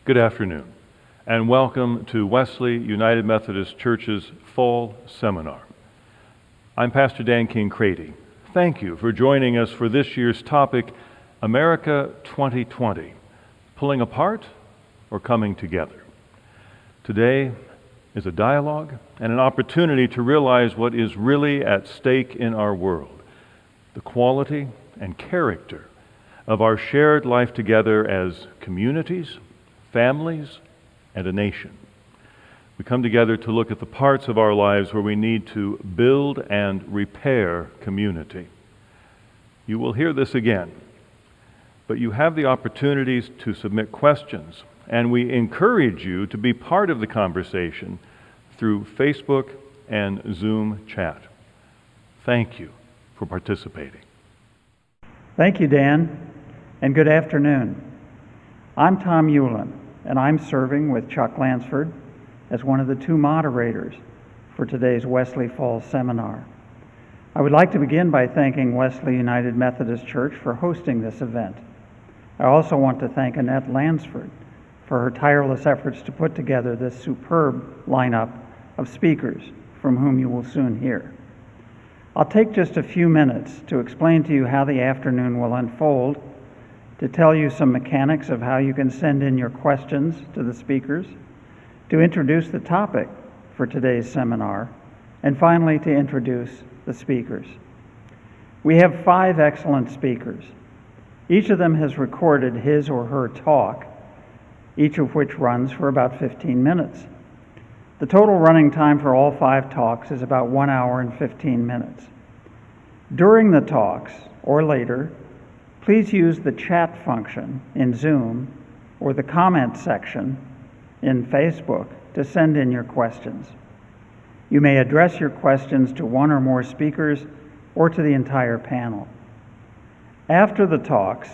Good afternoon, and welcome to Wesley United Methodist Church's Fall Seminar. I'm Pastor Dan King Crady. Thank you for joining us for this year's topic, America 2020, Pulling Apart or Coming Together. Today is a dialogue and an opportunity to realize what is really at stake in our world, the quality and character of our shared life together as communities, families, and a nation. We come together to look at the parts of our lives where we need to build and repair community. You will hear this again, but you have the opportunities to submit questions, and we encourage you to be part of the conversation through Facebook and Zoom chat. Thank you for participating. Thank you, Dan, and good afternoon. I'm Tom Hewlin, and I'm serving with Chuck Lansford as one of the two moderators for today's Wesley Falls Seminar. I would like to begin by thanking Wesley United Methodist Church for hosting this event. I also want to thank Annette Lansford for her tireless efforts to put together this superb lineup of speakers from whom you will soon hear. I'll take just a few minutes to explain to you how the afternoon will unfold, to tell you some mechanics of how you can send in your questions to the speakers, to introduce the topic for today's seminar, and finally to introduce the speakers. We have 5 excellent speakers. Each of them has recorded his or her talk, each of which runs for about 15 minutes. The total running time for all 5 talks is about 1 hour and 15 minutes. During the talks, or later, please use the chat function in Zoom or the comment section in Facebook to send in your questions. You may address your questions to one or more speakers or to the entire panel. After the talks,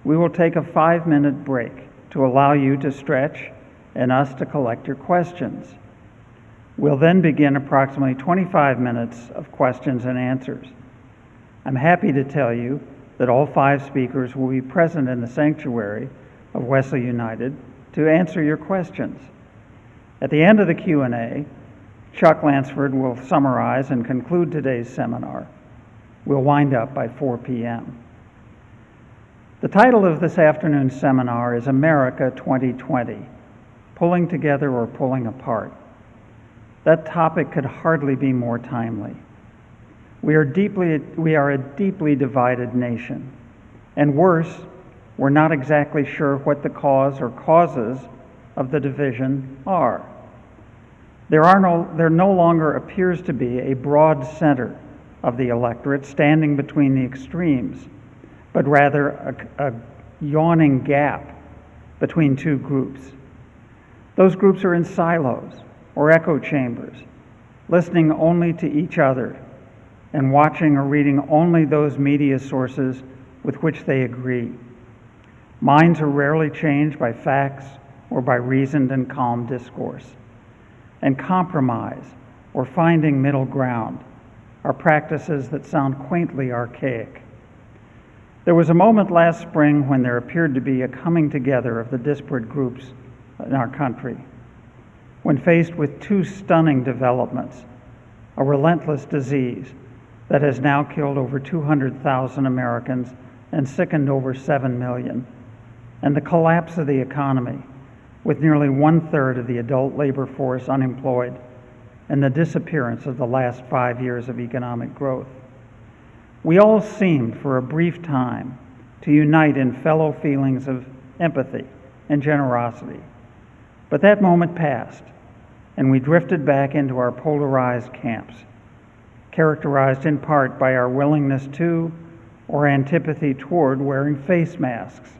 we will take a 5-minute break to allow you to stretch and us to collect your questions. We'll then begin approximately 25 minutes of questions and answers. I'm happy to tell you that all 5 speakers will be present in the sanctuary of Wesley United to answer your questions. At the end of the Q&A, Chuck Lansford will summarize and conclude today's seminar. We'll wind up by 4 p.m. The title of this afternoon's seminar is America 2020, Pulling Together or Pulling Apart. That topic could hardly be more timely. We are a deeply divided nation, and worse, we're not exactly sure what the cause or causes of the division are. There no longer appears to be a broad center of the electorate standing between the extremes, but rather a yawning gap between 2 groups. Those groups are in silos or echo chambers, listening only to each other and watching or reading only those media sources with which they agree. Minds are rarely changed by facts or by reasoned and calm discourse. And compromise or finding middle ground are practices that sound quaintly archaic. There was a moment last spring when there appeared to be a coming together of the disparate groups in our country. When faced with 2 stunning developments, a relentless disease that has now killed over 200,000 Americans and sickened over 7 million, and the collapse of the economy, with nearly 1/3 of the adult labor force unemployed, and the disappearance of the last 5 years of economic growth. We all seemed, for a brief time, to unite in fellow feelings of empathy and generosity. But that moment passed, and we drifted back into our polarized camps, characterized in part by our willingness to or antipathy toward wearing face masks.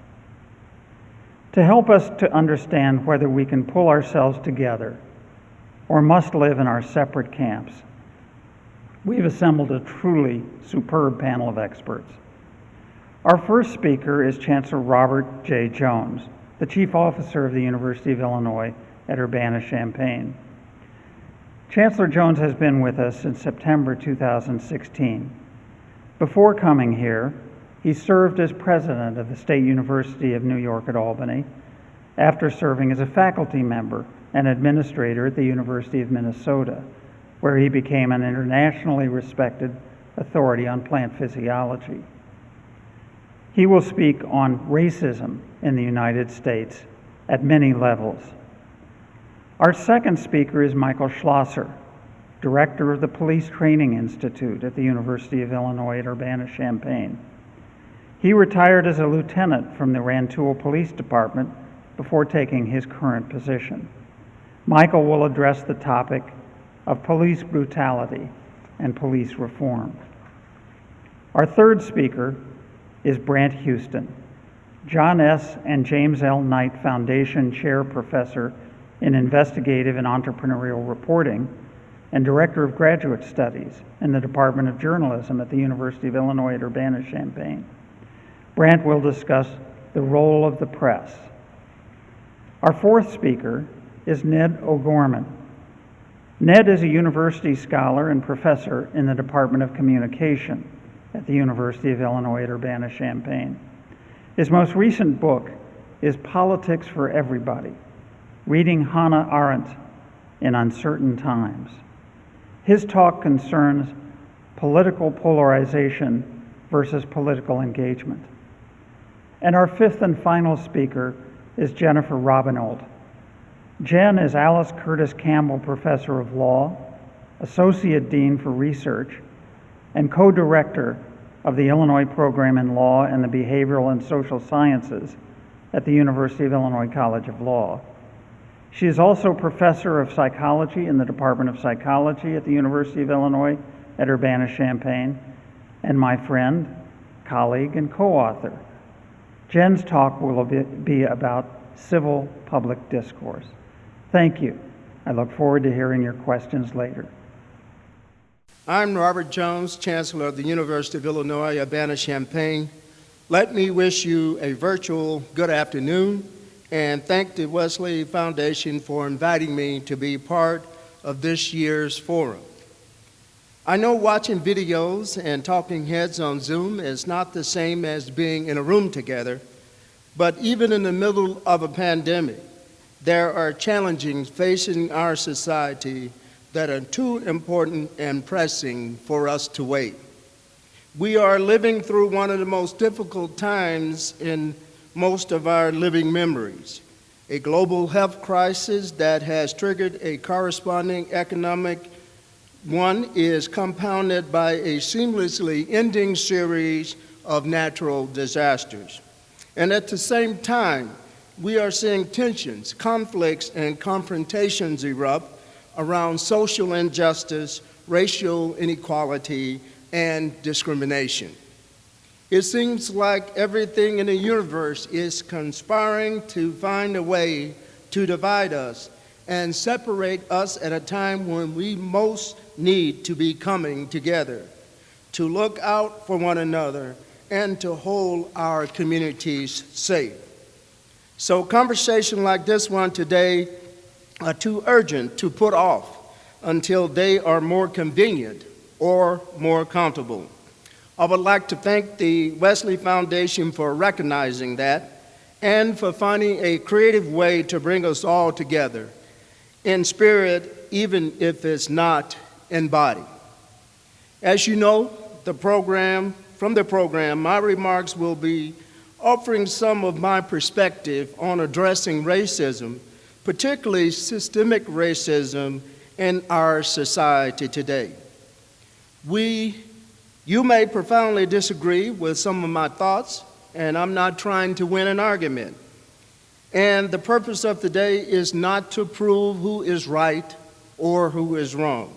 To help us to understand whether we can pull ourselves together or must live in our separate camps, we've assembled a truly superb panel of experts. Our first speaker is Chancellor Robert J. Jones, the Chief Officer of the University of Illinois at Urbana-Champaign. Chancellor Jones has been with us since September 2016. Before coming here, he served as president of the State University of New York at Albany after serving as a faculty member and administrator at the University of Minnesota, where he became an internationally respected authority on plant physiology. He will speak on racism in the United States at many levels. Our second speaker is Michael Schlosser, director of the Police Training Institute at the University of Illinois at Urbana-Champaign. He retired as a lieutenant from the Rantoul Police Department before taking his current position. Michael will address the topic of police brutality and police reform. Our third speaker is Brant Houston, John S. and James L. Knight Foundation Chair Professor in Investigative and Entrepreneurial Reporting and Director of Graduate Studies in the Department of Journalism at the University of Illinois at Urbana-Champaign. Brant will discuss the role of the press. Our fourth speaker is Ned O Gorman. Ned is a university scholar and professor in the Department of Communication at the University of Illinois at Urbana-Champaign. His most recent book is Politics for Everybody, Reading Hannah Arendt in Uncertain Times. His talk concerns political polarization versus political engagement. And our fifth and final speaker is Jennifer Robbennolt. Jen is Alice Curtis Campbell Professor of Law, Associate Dean for Research, and co-director of the Illinois Program in Law and the Behavioral and Social Sciences at the University of Illinois College of Law. She is also professor of psychology in the Department of Psychology at the University of Illinois at Urbana-Champaign, and my friend, colleague, and co-author. Jen's talk will be about civil public discourse. Thank you. I look forward to hearing your questions later. I'm Robert Jones, Chancellor of the University of Illinois, Urbana-Champaign. Let me wish you a virtual good afternoon and thank the Wesley Foundation for inviting me to be part of this year's forum. I know watching videos and talking heads on Zoom is not the same as being in a room together, but even in the middle of a pandemic, there are challenges facing our society that are too important and pressing for us to wait. We are living through one of the most difficult times in most of our living memories, a global health crisis that has triggered a corresponding economic one is compounded by a seamlessly ending series of natural disasters. And at the same time, we are seeing tensions, conflicts, and confrontations erupt around social injustice, racial inequality, and discrimination. It seems like everything in the universe is conspiring to find a way to divide us and separate us at a time when we most need to be coming together, to look out for one another, and to hold our communities safe. So conversations like this one today are too urgent to put off until they are more convenient or more comfortable. I would like to thank the Wesley Foundation for recognizing that and for finding a creative way to bring us all together in spirit, even if it's not in body. As you know, from the program, my remarks will be offering some of my perspective on addressing racism, particularly systemic racism in our society today. You may profoundly disagree with some of my thoughts, and I'm not trying to win an argument. And the purpose of today is not to prove who is right or who is wrong.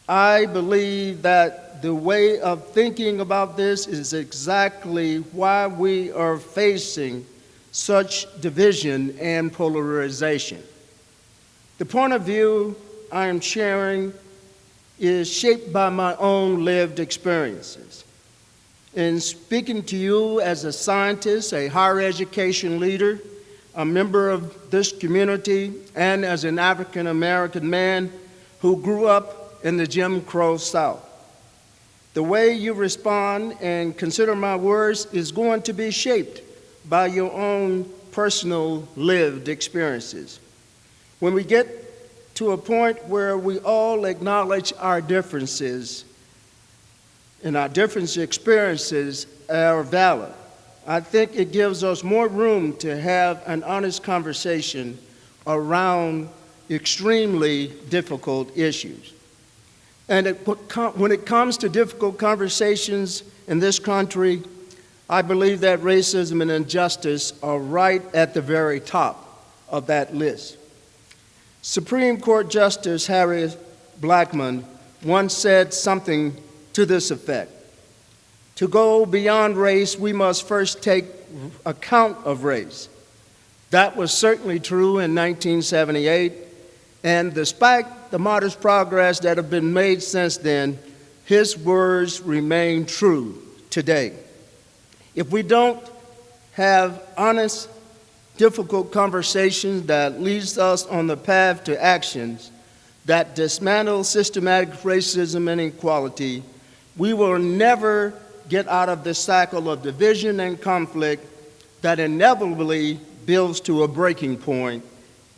I believe that the way of thinking about this is exactly why we are facing such division and polarization. The point of view I am sharing is shaped by my own lived experiences. In speaking to you as a scientist, a higher education leader, a member of this community, and as an African American man who grew up in the Jim Crow South. The way you respond and consider my words is going to be shaped by your own personal lived experiences. When we get to a point where we all acknowledge our differences and our different experiences are valid, I think it gives us more room to have an honest conversation around extremely difficult issues. And when it comes to difficult conversations in this country, I believe that racism and injustice are right at the very top of that list. Supreme Court Justice Harry Blackmun once said something to this effect: to go beyond race, we must first take account of race. That was certainly true in 1978, and despite the modest progress that have been made since then, his words remain true today. If we don't have honest, difficult conversations that leads us on the path to actions that dismantle systematic racism and inequality, we will never get out of this cycle of division and conflict that inevitably builds to a breaking point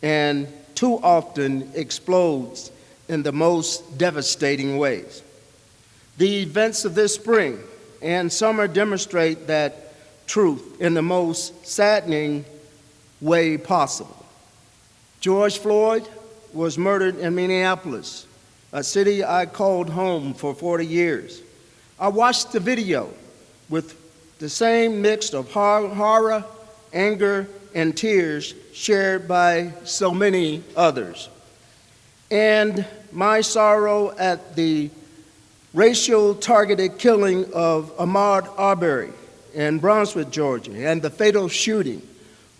and too often explodes in the most devastating ways. The events of this spring and summer demonstrate that truth in the most saddening way possible. George Floyd was murdered in Minneapolis, a city I called home for 40 years. I watched the video with the same mix of horror, anger, and tears shared by so many others. And my sorrow at the racial targeted killing of Ahmaud Arbery in Brunswick, Georgia, and the fatal shooting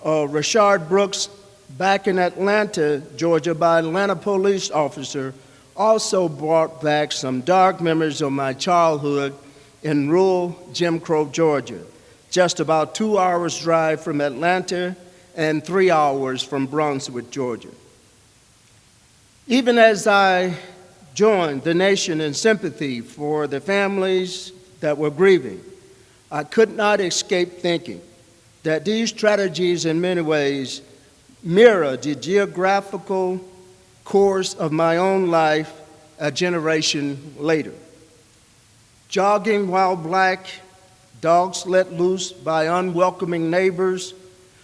of Rashard Brooks back in Atlanta, Georgia, by an Atlanta police officer also brought back some dark memories of my childhood in rural Jim Crow, Georgia, just about 2 hours drive from Atlanta and 3 hours from Brunswick, Georgia. Even as I joined the nation in sympathy for the families that were grieving, I could not escape thinking that these tragedies in many ways mirror the geographical course of my own life a generation later. Jogging while black, dogs let loose by unwelcoming neighbors,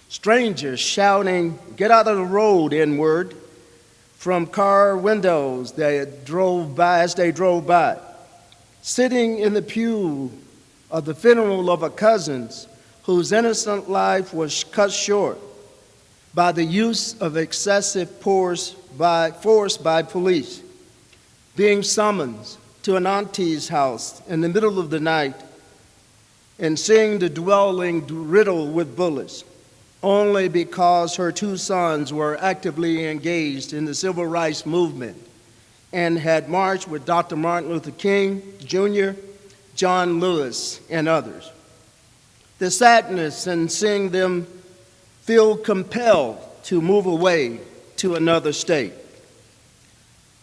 strangers shouting, "Get out of the road, N-word," from car windows as they drove by. Sitting in the pew of the funeral of a cousin whose innocent life was cut short by the use of excessive force by police, being summoned to an auntie's house in the middle of the night and seeing the dwelling riddled with bullets, only because her 2 sons were actively engaged in the civil rights movement and had marched with Dr. Martin Luther King Jr., John Lewis, and others. The sadness in seeing them feel compelled to move away to another state.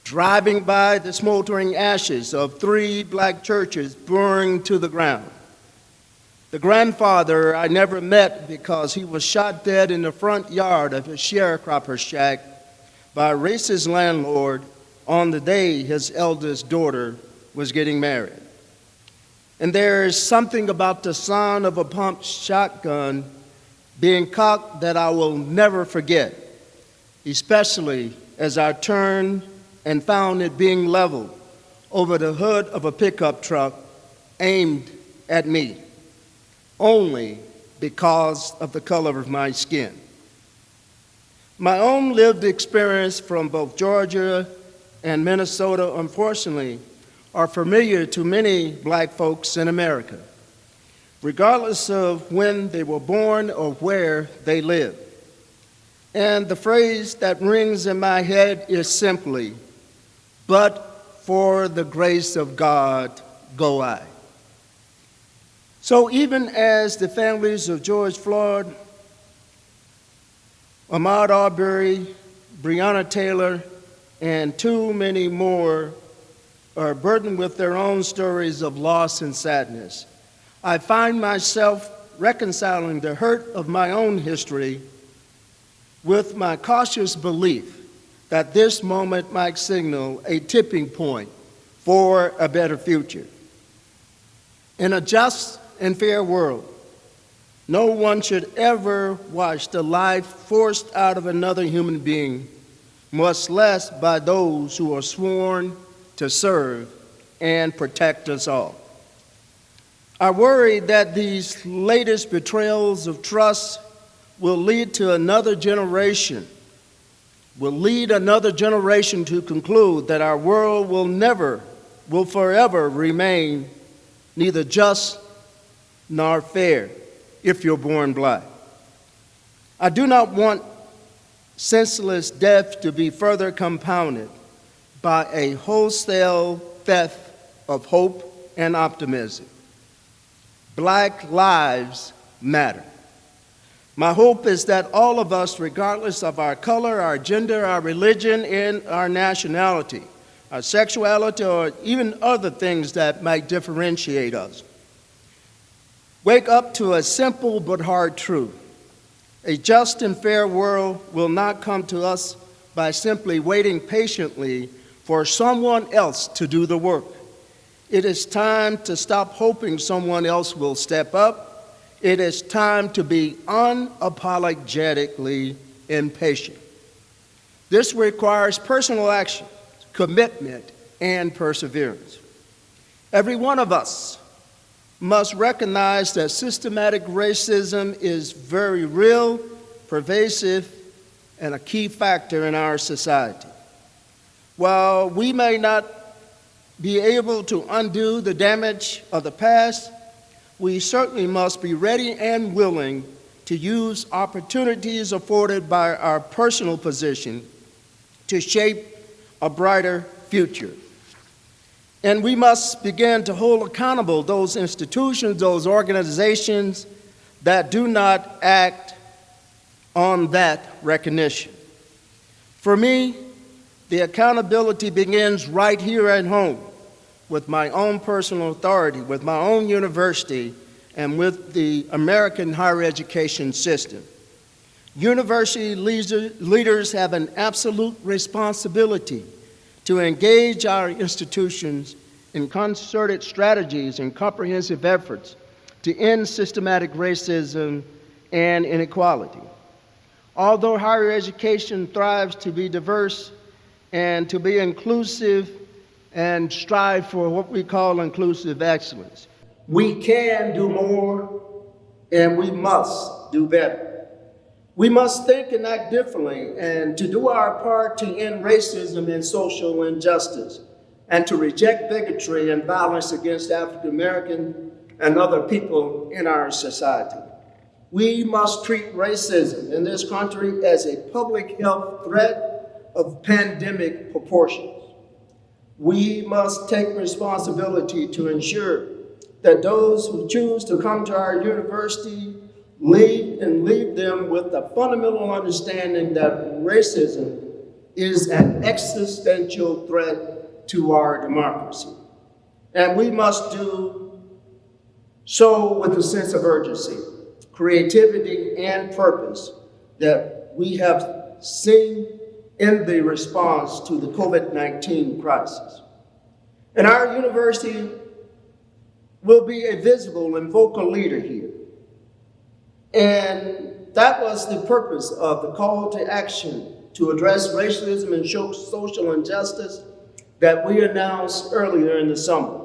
Driving by the smoldering ashes of 3 black churches burned to the ground. The grandfather I never met because he was shot dead in the front yard of his sharecropper shack by a racist landlord on the day his eldest daughter was getting married. And there is something about the sound of a pumped shotgun being cocked that I will never forget, especially as I turned and found it being leveled over the hood of a pickup truck aimed at me, only because of the color of my skin. My own lived experience from both Georgia and Minnesota, unfortunately, are familiar to many black folks in America, regardless of when they were born or where they live. And the phrase that rings in my head is simply, "But for the grace of God, go I." So even as the families of George Floyd, Ahmaud Arbery, Breonna Taylor, and too many more are burdened with their own stories of loss and sadness, I find myself reconciling the hurt of my own history with my cautious belief that this moment might signal a tipping point for a better future. In a just and fair world, no one should ever watch the life forced out of another human being, much less by those who are sworn to serve and protect us all. I worry that these latest betrayals of trust will lead another generation to conclude that our world will forever remain neither just nor fair if you're born black. I do not want senseless death to be further compounded by a wholesale theft of hope and optimism. Black lives matter. My hope is that all of us, regardless of our color, our gender, our religion, and our nationality, our sexuality, or even other things that might differentiate us, wake up to a simple but hard truth. A just and fair world will not come to us by simply waiting patiently for someone else to do the work. It is time to stop hoping someone else will step up. It is time to be unapologetically impatient. This requires personal action, commitment, and perseverance. Every one of us must recognize that systematic racism is very real, pervasive, and a key factor in our society. While we may not be able to undo the damage of the past, we certainly must be ready and willing to use opportunities afforded by our personal position to shape a brighter future. And we must begin to hold accountable those institutions, those organizations that do not act on that recognition. For me, the accountability begins right here at home, with my own personal authority, with my own university, and with the American higher education system. University leaders have an absolute responsibility to engage our institutions in concerted strategies and comprehensive efforts to end systematic racism and inequality. Although higher education thrives to be diverse and to be inclusive and strive for what we call inclusive excellence, we can do more and we must do better. We must think and act differently and to do our part to end racism and social injustice and to reject bigotry and violence against African American and other people in our society. We must treat racism in this country as a public health threat of pandemic proportions. We must take responsibility to ensure that those who choose to come to our university leave them with the fundamental understanding that racism is an existential threat to our democracy. And we must do so with a sense of urgency, creativity, and purpose that we have seen in the response to the COVID-19 crisis. And our university will be a visible and vocal leader here. And that was the purpose of the call to action to address racism and social injustice that we announced earlier in the summer.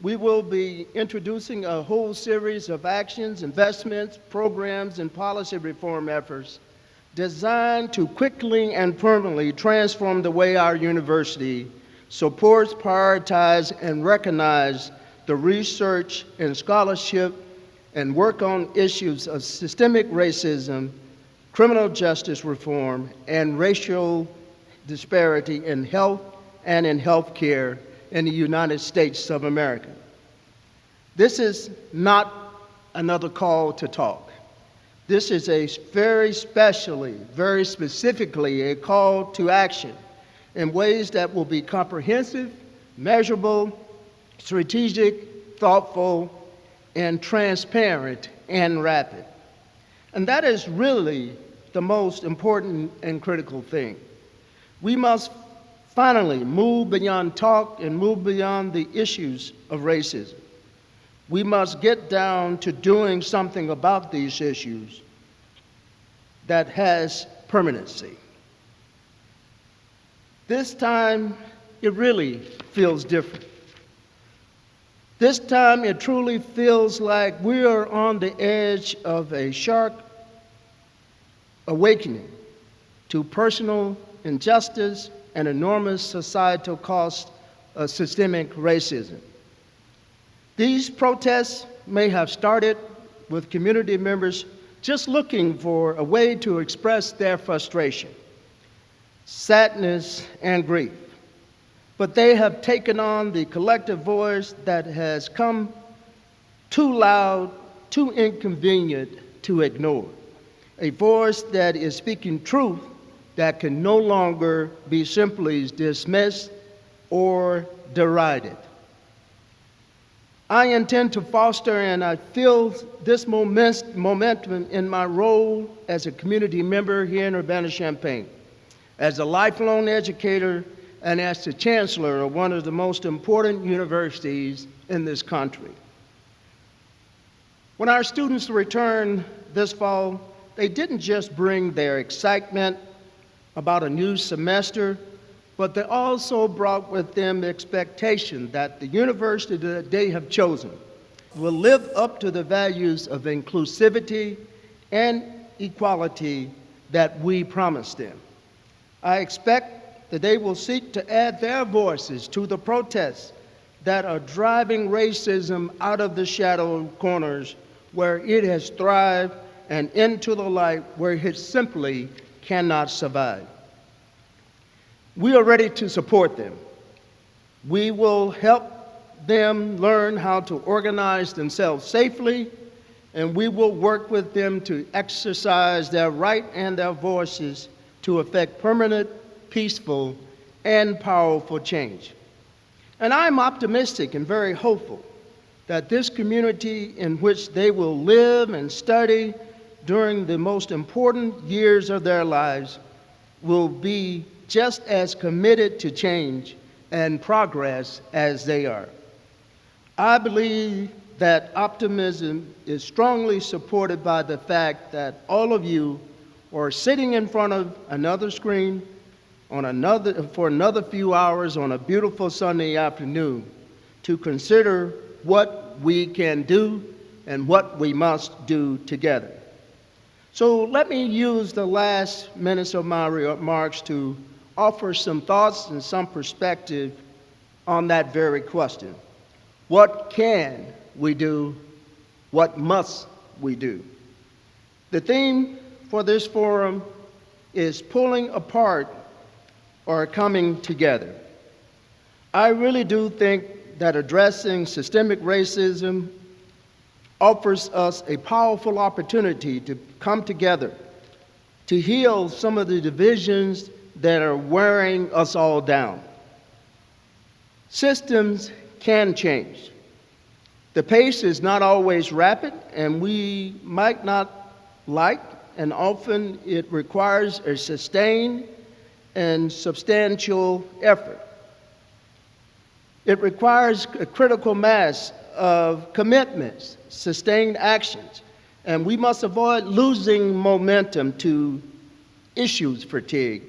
We will be introducing a whole series of actions, investments, programs, and policy reform efforts designed to quickly and permanently transform the way our university supports, prioritizes, and recognizes the research and scholarship and work on issues of systemic racism, criminal justice reform, and racial disparity in health and in healthcare in the United States of America. This is not another call to talk. This is a very specifically a call to action in ways that will be comprehensive, measurable, strategic, thoughtful, and transparent and rapid. And that is really the most important and critical thing. We must finally move beyond talk and move beyond the issues of racism. We must get down to doing something about these issues that has permanency. This time, it really feels different. This time, it truly feels like we are on the edge of a sharp awakening to personal injustice and enormous societal cost of systemic racism. These protests may have started with community members just looking for a way to express their frustration, sadness, and grief. But they have taken on the collective voice that has come too loud, too inconvenient to ignore. A voice that is speaking truth that can no longer be simply dismissed or derided. I intend to foster, and I feel this momentum in my role as a community member here in Urbana-Champaign, as a lifelong educator, and as the chancellor of one of the most important universities in this country. When our students returned this fall, they didn't just bring their excitement about a new semester, but they also brought with them the expectation that the university that they have chosen will live up to the values of inclusivity and equality that we promised them. I expect that they will seek to add their voices to the protests that are driving racism out of the shadow corners where it has thrived and into the light where it simply cannot survive. We are ready to support them. We will help them learn how to organize themselves safely, and we will work with them to exercise their right and their voices to effect permanent, peaceful, and powerful change. And I'm optimistic and very hopeful that this community in which they will live and study during the most important years of their lives will be just as committed to change and progress as they are. I believe that optimism is strongly supported by the fact that all of you are sitting in front of another screen for another few hours on a beautiful Sunday afternoon to consider what we can do and what we must do together. So let me use the last minutes of my remarks to offer some thoughts and some perspective on that very question. What can we do? What must we do? The theme for this forum is pulling apart or coming together. I really do think that addressing systemic racism offers us a powerful opportunity to come together, to heal some of the divisions that are wearing us all down. Systems can change. The pace is not always rapid, and we might not like, and often it requires a sustained and substantial effort. It requires a critical mass of commitments, sustained actions, and we must avoid losing momentum to issues fatigue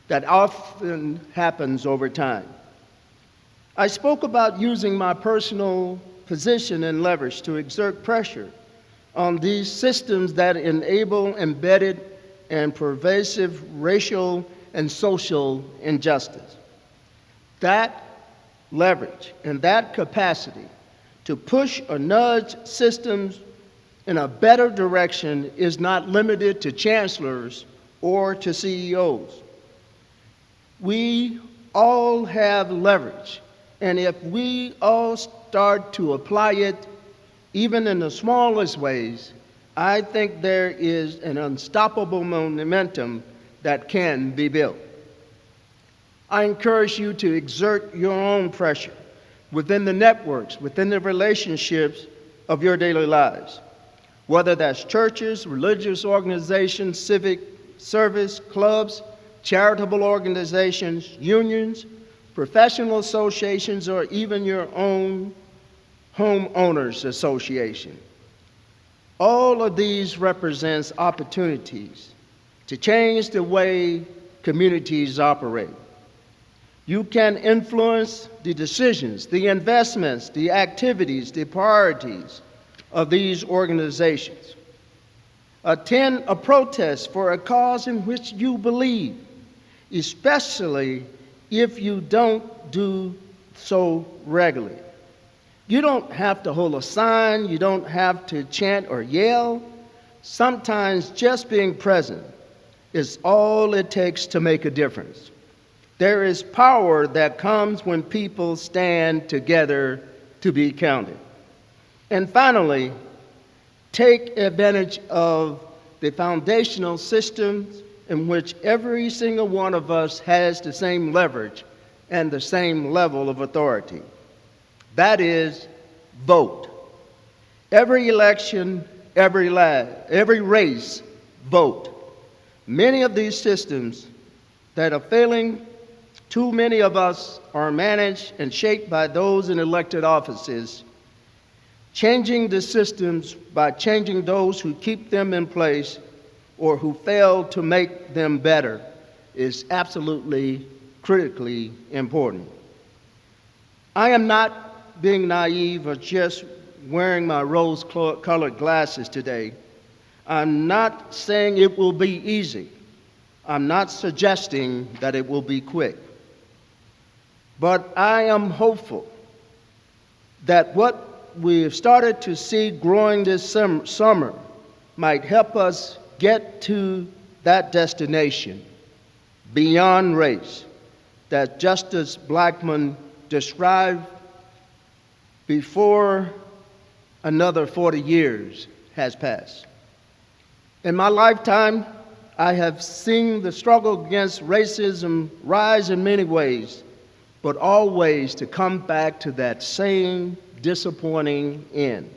that often happens over time. I spoke about using my personal position and leverage to exert pressure on these systems that enable embedded and pervasive racial and social injustice. That leverage and that capacity to push or nudge systems in a better direction is not limited to chancellors or to CEOs. We all have leverage, and if we all start to apply it, even in the smallest ways, I think there is an unstoppable momentum that can be built. I encourage you to exert your own pressure within the networks, within the relationships of your daily lives. whether that's churches, religious organizations, civic service clubs, charitable organizations, unions, professional associations, or even your own homeowners association. All of these represents opportunities to change the way communities operate. You can influence the decisions, the investments, the activities, the priorities of these organizations. Attend a protest for a cause in which you believe, especially if you don't do so regularly. You don't have to hold a sign, you don't have to chant or yell. Sometimes just being present is all it takes to make a difference. There is power that comes when people stand together to be counted. And finally, take advantage of the foundational systems in which every single one of us has the same leverage and the same level of authority. That is, vote. Every election, every race, vote. Many of these systems that are failing, too many of us are managed and shaped by those in elected offices. Changing the systems by changing those who keep them in place or who fail to make them better is absolutely critically important. I am not being naive or just wearing my rose-colored glasses today. I'm not saying it will be easy. I'm not suggesting that it will be quick. But I am hopeful that what we've started to see growing this summer might help us get to that destination beyond race that Justice Blackmun described before another 40 years has passed. In my lifetime, I have seen the struggle against racism rise in many ways, but always to come back to that same disappointing end.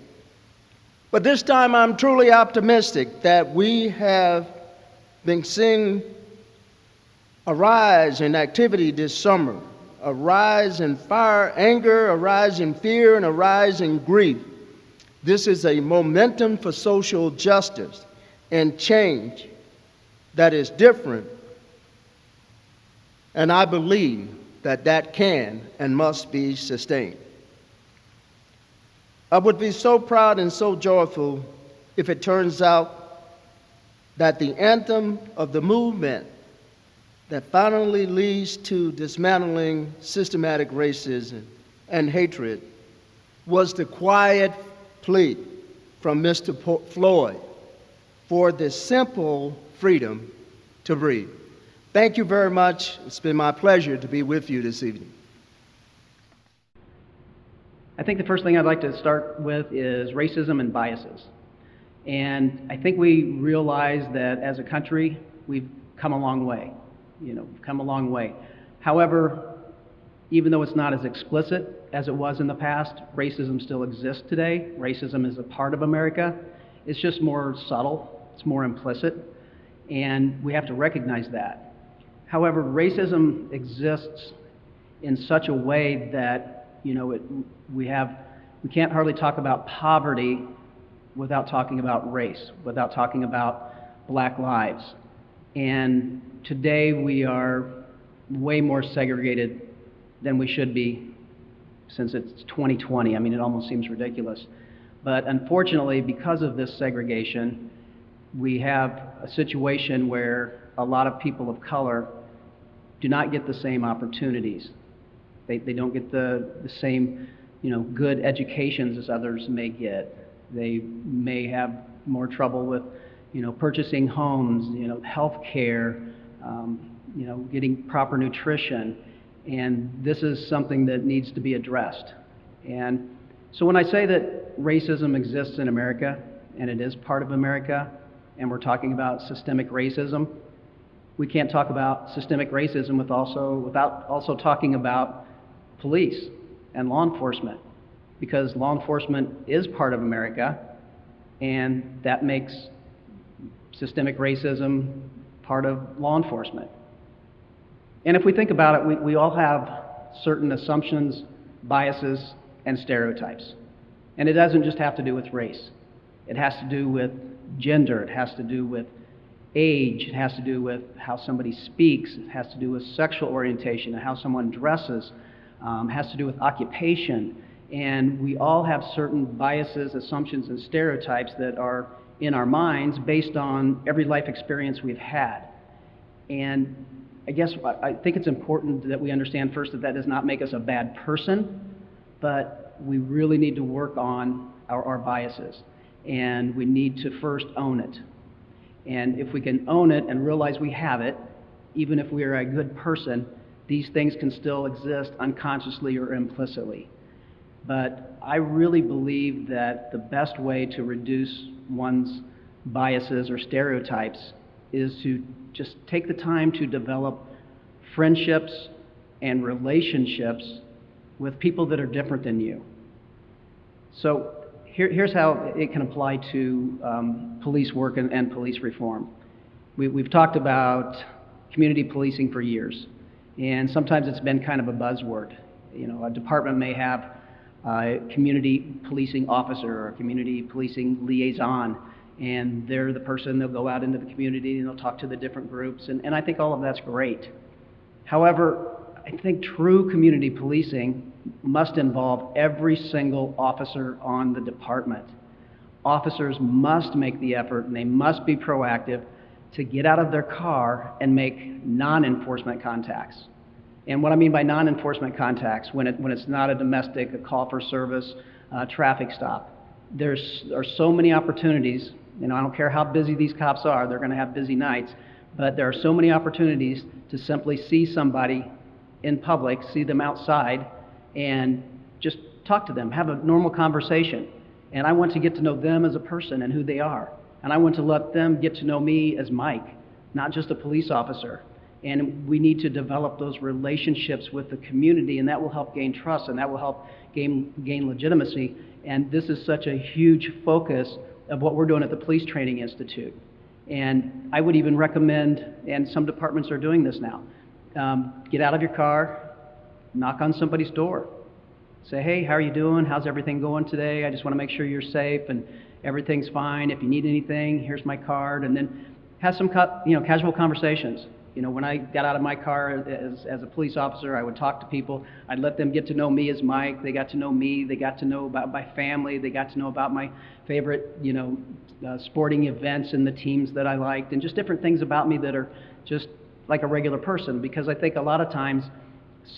But this time I'm truly optimistic that we have been seeing a rise in activity this summer, a rise in fire, anger, a rise in fear, and a rise in grief. This is a momentum for social justice and change that is different, and I believe that that can and must be sustained. I would be so proud and so joyful if it turns out that the anthem of the movement that finally leads to dismantling systematic racism and hatred was the quiet plea from Mr. Floyd for the simple freedom to breathe. Thank you very much. It's been my pleasure to be with you this evening. I think the first thing I'd like to start with is racism and biases. And I think we realize that as a country, we've come a long way. We've come a long way. However, even though it's not as explicit as it was in the past, racism still exists today. Racism is a part of America. It's just more subtle, it's more implicit, and we have to recognize that. However, racism exists in such a way that we can't hardly talk about poverty without talking about race, without talking about black lives. And today we are way more segregated than we should be since it's 2020. I mean, it almost seems ridiculous. But unfortunately, because of this segregation, we have a situation where a lot of people of color do not get the same opportunities. They don't get the same, good educations as others may get. They may have more trouble with, purchasing homes, health care, getting proper nutrition. And this is something that needs to be addressed. And so when I say that racism exists in America, and it is part of America, and we're talking about systemic racism, we can't talk about systemic racism without also talking about police and law enforcement, because law enforcement is part of America, And that makes systemic racism part of law enforcement. And if we think about it, we all have certain assumptions, biases, and stereotypes. And it doesn't just have to do with race. It has to do with gender, it has to do with age, it has to do with how somebody speaks, it has to do with sexual orientation and how someone dresses, has to do with occupation. And we all have certain biases, assumptions, and stereotypes that are in our minds based on every life experience we've had. And I guess I think it's important that we understand first that that does not make us a bad person, but we really need to work on our biases. And we need to first own it. And if we can own it and realize we have it, even if we are a good person, these things can still exist unconsciously or implicitly. But I really believe that the best way to reduce one's biases or stereotypes is to just take the time to develop friendships and relationships with people that are different than you. So here's how it can apply to police work and police reform. We've talked about community policing for years, and sometimes it's been kind of a buzzword. You know, a department may have a community policing officer or a community policing liaison, and they're the person that'll go out into the community and they'll talk to the different groups, and I think all of that's great. However, I think true community policing must involve every single officer on the department. Officers must make the effort and they must be proactive to get out of their car and make non-enforcement contacts. And what I mean by non-enforcement contacts, when it's not a domestic, a call for service, traffic stop, there are so many opportunities. You know, I don't care how busy these cops are, they're going to have busy nights, but there are so many opportunities to simply see somebody in public, see them outside, and just talk to them, have a normal conversation. And I want to get to know them as a person and who they are. And I want to let them get to know me as Mike, not just a police officer. And we need to develop those relationships with the community, and that will help gain trust, and that will help gain legitimacy. And this is such a huge focus of what we're doing at the Police Training Institute. And I would even recommend, and some departments are doing this now, get out of your car, knock on somebody's door. Say, hey, how are you doing? How's everything going today? I just want to make sure you're safe and everything's fine. If you need anything, here's my card. And then have some casual conversations. You know, when I got out of my car as a police officer, I would talk to people. I'd let them get to know me as Mike. They got to know me. They got to know about my family. They got to know about my favorite, sporting events and the teams that I liked, and just different things about me that are just like a regular person. Because I think a lot of times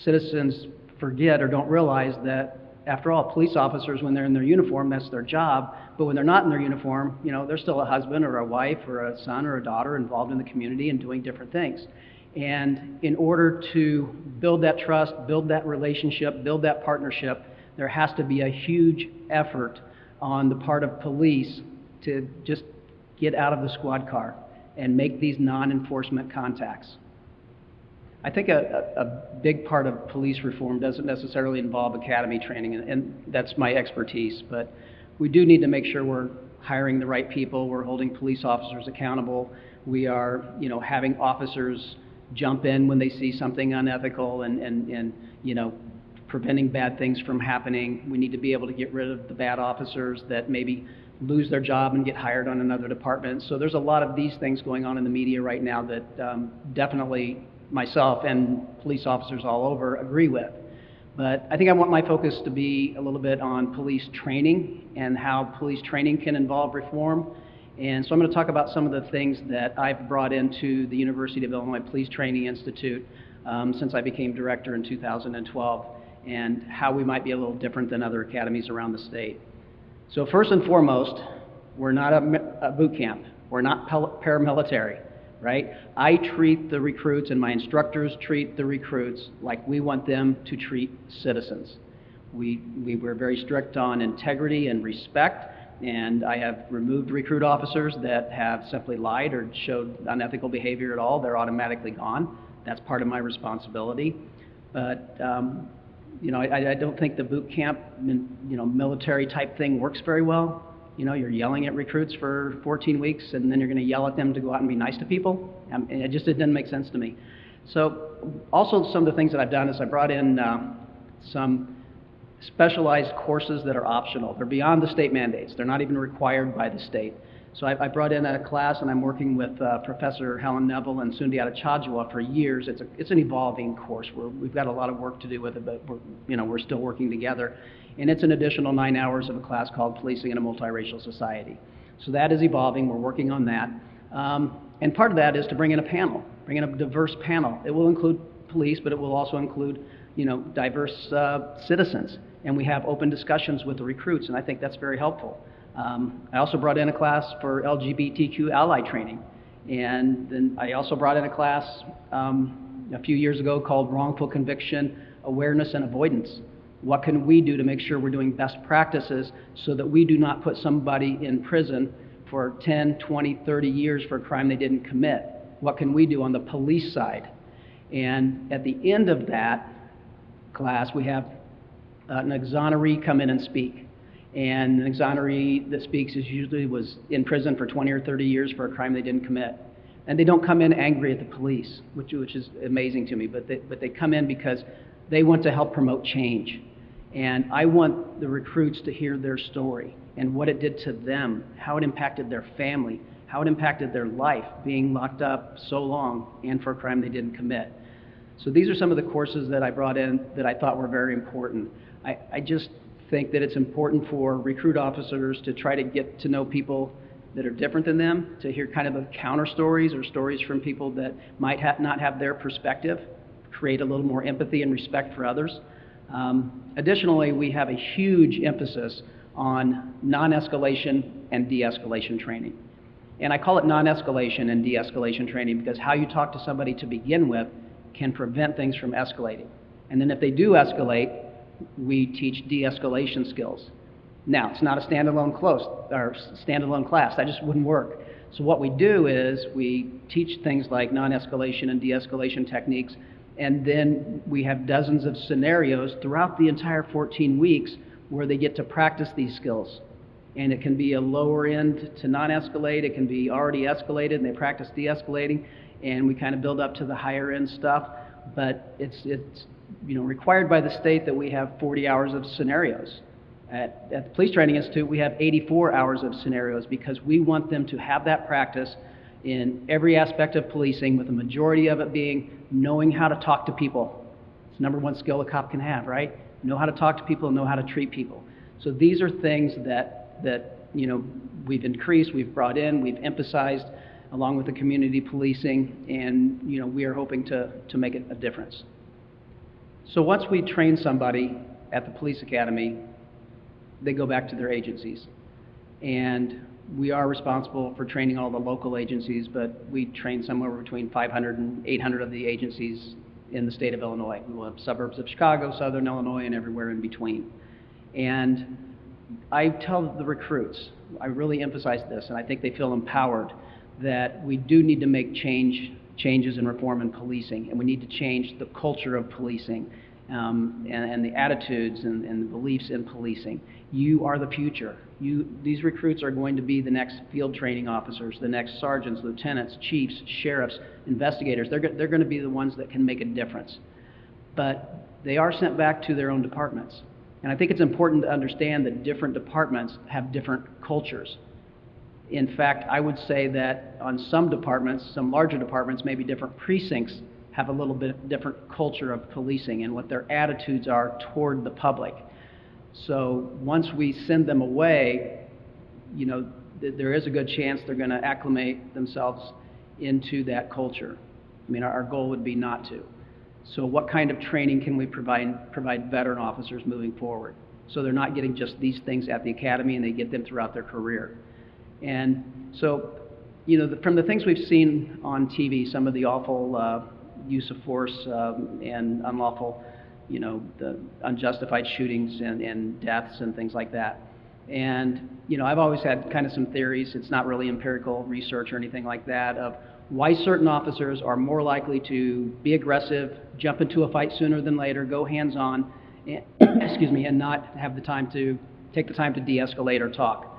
citizens forget or don't realize that, after all, police officers, when they're in their uniform, that's their job. But when they're not in their uniform, they're still a husband or a wife or a son or a daughter involved in the community and doing different things. And in order to build that trust, build that relationship, build that partnership, there has to be a huge effort on the part of police to just get out of the squad car and make these non-enforcement contacts. I think a big part of police reform doesn't necessarily involve academy training, and that's my expertise, but we do need to make sure we're hiring the right people, we're holding police officers accountable, we are having officers jump in when they see something unethical and preventing bad things from happening. We need to be able to get rid of the bad officers that maybe lose their job and get hired on another department. So there's a lot of these things going on in the media right now that definitely myself and police officers all over agree with. But I think I want my focus to be a little bit on police training and how police training can involve reform. And so I'm going to talk about some of the things that I've brought into the University of Illinois Police Training Institute since I became director in 2012, and how we might be a little different than other academies around the state. So first and foremost, we're not a boot camp. We're not paramilitary. Right? I treat the recruits, and my instructors treat the recruits like we want them to treat citizens. We were very strict on integrity and respect, and I have removed recruit officers that have simply lied or showed unethical behavior at all. They're automatically gone. That's part of my responsibility. But I don't think the boot camp, military type thing works very well. You know, you're yelling at recruits for 14 weeks, and then you're going to yell at them to go out and be nice to people. And it didn't make sense to me. So also some of the things that I've done is I brought in some specialized courses that are optional. They're beyond the state mandates. They're not even required by the state. So I brought in a class, and I'm working with Professor Helen Neville and Untitled Chapter for years. It's an evolving course. We've got a lot of work to do with it, but we're still working together. And it's an additional 9 hours of a class called Policing in a Multiracial Society. So that is evolving. We're working on that. And part of that is to bring in a panel, bring in a diverse panel. It will include police, but it will also include diverse citizens. And we have open discussions with the recruits, and I think that's very helpful. I also brought in a class for LGBTQ ally training. And then I also brought in a class a few years ago called Wrongful Conviction Awareness and Avoidance. What can we do to make sure we're doing best practices so that we do not put somebody in prison for 10, 20, 30 years for a crime they didn't commit? What can we do on the police side? And at the end of that class, we have an exoneree come in and speak. And an exoneree that speaks was in prison for 20 or 30 years for a crime they didn't commit. And they don't come in angry at the police, which is amazing to me, but they come in because they want to help promote change. And I want the recruits to hear their story and what it did to them, how it impacted their family, how it impacted their life being locked up so long and for a crime they didn't commit. So these are some of the courses that I brought in that I thought were very important. I just think that it's important for recruit officers to try to get to know people that are different than them, to hear kind of the counter stories or stories from people that might not have their perspective, create a little more empathy and respect for others. Additionally, we have a huge emphasis on non-escalation and de-escalation training. And I call it non-escalation and de-escalation training because how you talk to somebody to begin with can prevent things from escalating. And then if they do escalate, we teach de-escalation skills. Now, it's not a standalone class. That just wouldn't work. So what we do is we teach things like non-escalation and de-escalation techniques, and then we have dozens of scenarios throughout the entire 14 weeks where they get to practice these skills. And it can be a lower end to non-escalate. It can be already escalated, and they practice de-escalating, and we kind of build up to the higher end stuff. But it's required by the state that we have 40 hours of scenarios. At the Police Training Institute, we have 84 hours of scenarios because we want them to have that practice in every aspect of policing, with the majority of it being knowing how to talk to people. It's the number one skill a cop can have, right? Know how to talk to people, know how to treat people. So these are things that we've increased, we've brought in, we've emphasized along with the community policing, and we are hoping to make a difference. So once we train somebody at the police academy, they go back to their agencies. And we are responsible for training all the local agencies, but we train somewhere between 500 and 800 of the agencies in the state of Illinois. We will have suburbs of Chicago, southern Illinois, and everywhere in between. And I tell the recruits, I really emphasize this, and I think they feel empowered, that we do need to make changes and reform in policing, and we need to change the culture of policing and the attitudes and the beliefs in policing. You are the future. These recruits are going to be the next field training officers, the next sergeants, lieutenants, chiefs, sheriffs, investigators. They're going to be the ones that can make a difference. But they are sent back to their own departments. And I think it's important to understand that different departments have different cultures. In fact, I would say that on some departments, some larger departments, maybe different precincts, have a little bit different culture of policing and what their attitudes are toward the public. So once we send them away, there is a good chance they're going to acclimate themselves into that culture. I mean, our goal would be not to. So what kind of training can we provide veteran officers moving forward? So they're not getting just these things at the academy and they get them throughout their career. And so, from the things we've seen on TV, some of the awful use of force and unlawful, the unjustified shootings and deaths and things like that. And, I've always had kind of some theories. It's not really empirical research or anything like that, of why certain officers are more likely to be aggressive, jump into a fight sooner than later, go hands-on, and, and not have take the time to de-escalate or talk.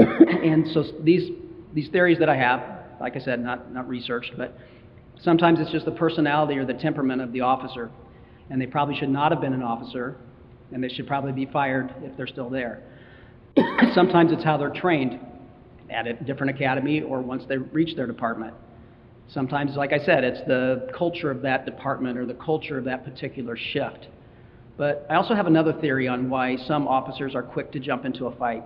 And so these theories that I have, like I said, not researched, but sometimes it's just the personality or the temperament of the officer, and they probably should not have been an officer, and they should probably be fired if they're still there. Sometimes it's how they're trained at a different academy or once they reach their department. Sometimes, like I said, it's the culture of that department or the culture of that particular shift. But I also have another theory on why some officers are quick to jump into a fight.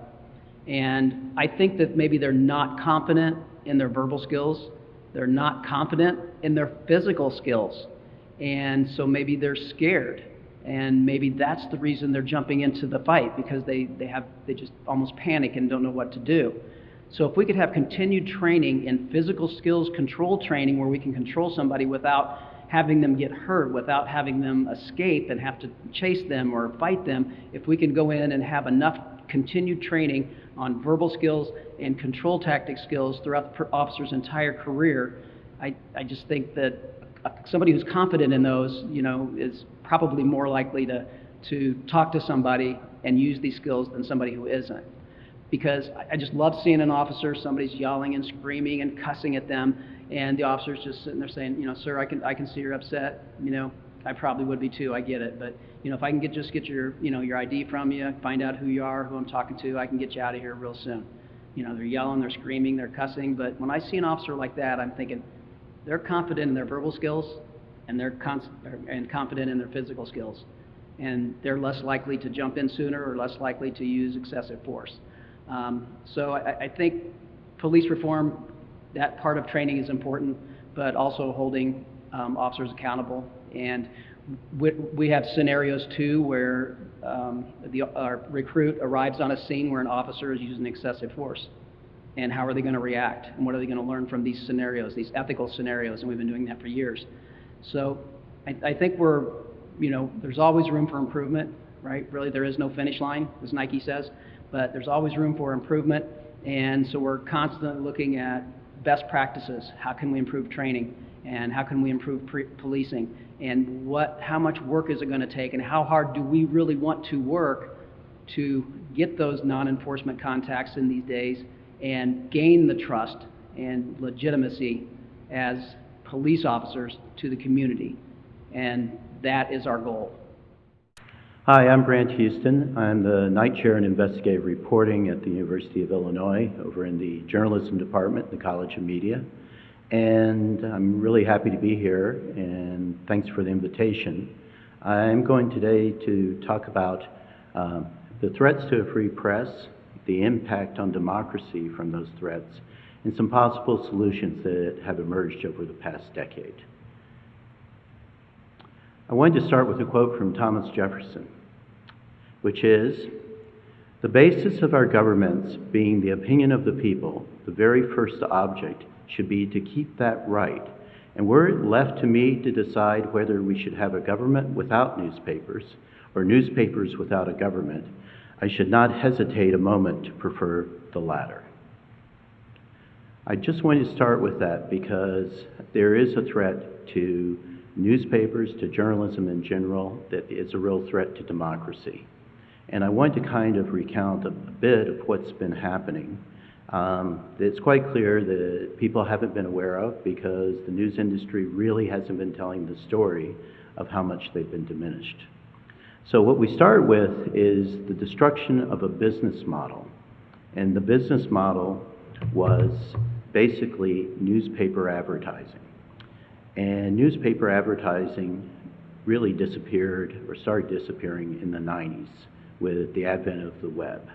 And I think that maybe they're not confident in their verbal skills. They're not confident in their physical skills. And so maybe they're scared. And maybe that's the reason they're jumping into the fight, because they just almost panic and don't know what to do. So if we could have continued training in physical skills control training, where we can control somebody without having them get hurt, without having them escape and have to chase them or fight them, if we can go in and have enough continued training on verbal skills and control tactic skills throughout the officer's entire career, I just think that somebody who's confident in those, is probably more likely to talk to somebody and use these skills than somebody who isn't. Because I just love seeing an officer, somebody's yelling and screaming and cussing at them, and the officer's just sitting there saying, sir, I can see you're upset. I probably would be too. I get it. But if I can just get your your ID from you, find out who you are, who I'm talking to, I can get you out of here real soon. They're yelling, they're screaming, they're cussing. But when I see an officer like that, I'm thinking they're confident in their verbal skills, and they're confident in their physical skills, and they're less likely to jump in sooner or less likely to use excessive force. So I think police reform, that part of training is important, but also holding officers accountable. And we have scenarios too where our recruit arrives on a scene where an officer is using excessive force. And how are they going to react? And what are they going to learn from these scenarios, these ethical scenarios? And we've been doing that for years. So I think there's always room for improvement, right? Really, there is no finish line, as Nike says. But there's always room for improvement, and so we're constantly looking at best practices. How can we improve training, and how can we improve policing, and how much work is it going to take, and how hard do we really want to work to get those non-enforcement contacts in these days and gain the trust and legitimacy as police officers to the community, and that is our goal. Hi, I'm Brant Houston. I'm the Night Chair in Investigative Reporting at the University of Illinois over in the Journalism Department, the College of Media. And I'm really happy to be here, and thanks for the invitation. I'm going today to talk about the threats to a free press, the impact on democracy from those threats, and some possible solutions that have emerged over the past decade. I wanted to start with a quote from Thomas Jefferson, which is, "The basis of our governments being the opinion of the people, the very first object should be to keep that right. And were it left to me to decide whether we should have a government without newspapers or newspapers without a government, I should not hesitate a moment to prefer the latter." I just wanted to start with that because there is a threat to newspapers, to journalism in general, that is a real threat to democracy. And I want to kind of recount a bit of what's been happening. It's quite clear that people haven't been aware of because the news industry really hasn't been telling the story of how much they've been diminished. So what we start with is the destruction of a business model. And the business model was basically newspaper advertising. And newspaper advertising really disappeared or started disappearing in the 90s with the advent of the web.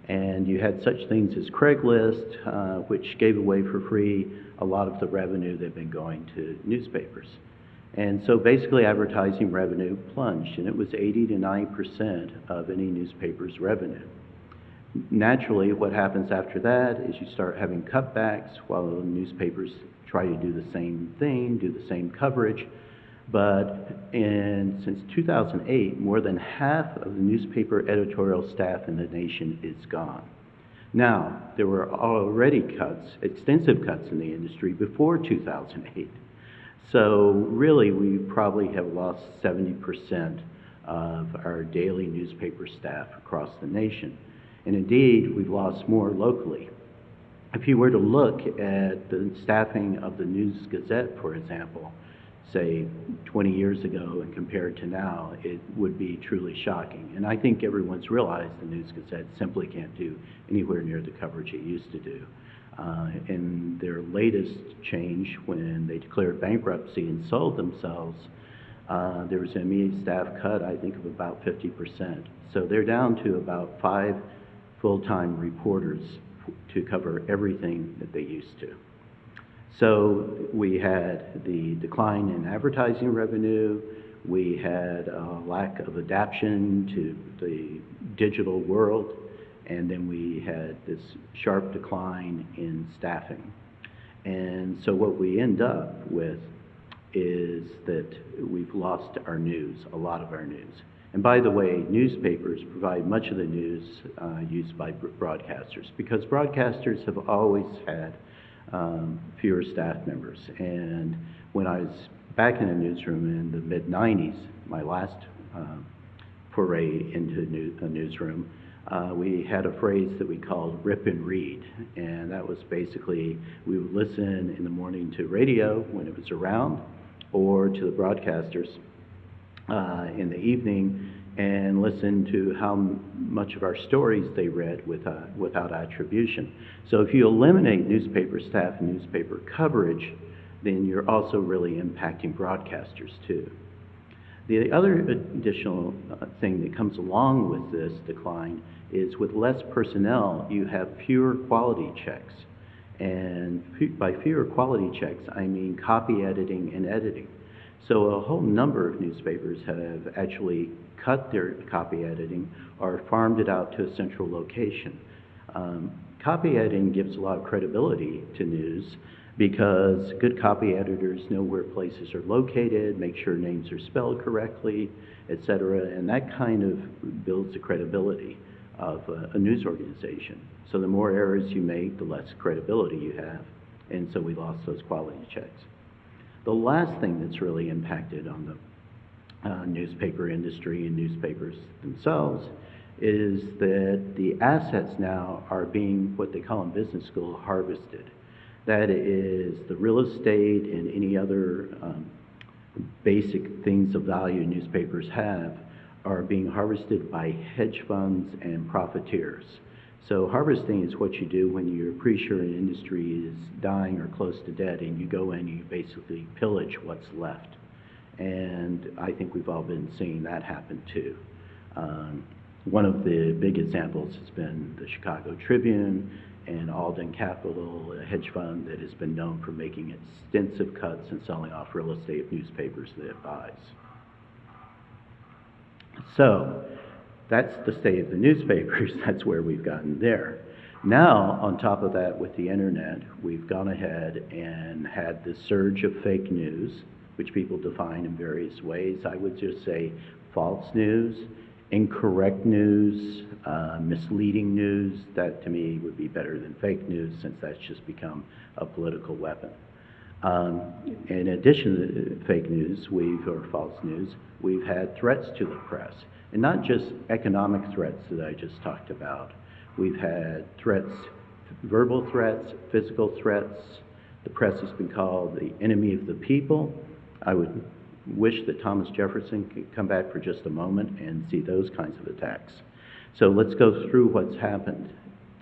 And you had such things as Craigslist, which gave away for free a lot of the revenue that had been going to newspapers. And so basically advertising revenue plunged, and it was 80 to 90% of any newspaper's revenue. Naturally, what happens after that is you start having cutbacks while the newspapers try to do the same thing, do the same coverage. But since 2008, more than half of the newspaper editorial staff in the nation is gone. Now, there were already cuts, extensive cuts in the industry before 2008. So really, we probably have lost 70% of our daily newspaper staff across the nation. And indeed, we've lost more locally. If you were to look at the staffing of the News Gazette, for example, say 20 years ago and compared to now, it would be truly shocking. And I think everyone's realized the News Gazette simply can't do anywhere near the coverage it used to do. In their latest change, when they declared bankruptcy and sold themselves, there was an immediate staff cut, I think, of about 50%. So they're down to about 5 full-time reporters to cover everything that they used to. So we had the decline in advertising revenue, we had a lack of adaptation to the digital world, and then we had this sharp decline in staffing. And so what we end up with is that we've lost our news, a lot of our news. And by the way, newspapers provide much of the news used by broadcasters, because broadcasters have always had fewer staff members. And when I was back in the newsroom in the mid-90s, my last foray into a newsroom, we had a phrase that we called rip and read. And that was basically, we would listen in the morning to radio when it was around, or to the broadcasters in the evening, and listen to how much of our stories they read without attribution. So if you eliminate newspaper staff and newspaper coverage, then you're also really impacting broadcasters too. The other additional thing that comes along with this decline is with less personnel, you have fewer quality checks. And by fewer quality checks, I mean copy editing and editing. So a whole number of newspapers have actually cut their copy editing or farmed it out to a central location. Copy editing gives a lot of credibility to news because good copy editors know where places are located, make sure names are spelled correctly, etc., and that kind of builds the credibility of a news organization. So the more errors you make, the less credibility you have, and so we lost those quality checks. The last thing that's really impacted on the newspaper industry and newspapers themselves is that the assets now are being, what they call in business school, harvested. That is, the real estate and any other basic things of value newspapers have are being harvested by hedge funds and profiteers. So harvesting is what you do when you're pretty sure an industry is dying or close to dead, and you go in and you basically pillage what's left. And I think we've all been seeing that happen too. One of the big examples has been the Chicago Tribune and Alden Capital, a hedge fund that has been known for making extensive cuts and selling off real estate of newspapers that it buys. So that's the state of the newspapers. That's where we've gotten there. Now, on top of that, with the internet, we've gone ahead and had this surge of fake news, which people define in various ways. I would just say false news, incorrect news, misleading news. That to me would be better than fake news, since that's just become a political weapon. In addition to fake news, or false news, we've had threats to the press. And not just economic threats that I just talked about. We've had threats, verbal threats, physical threats. The press has been called the enemy of the people. I would wish that Thomas Jefferson could come back for just a moment and see those kinds of attacks. So let's go through what's happened.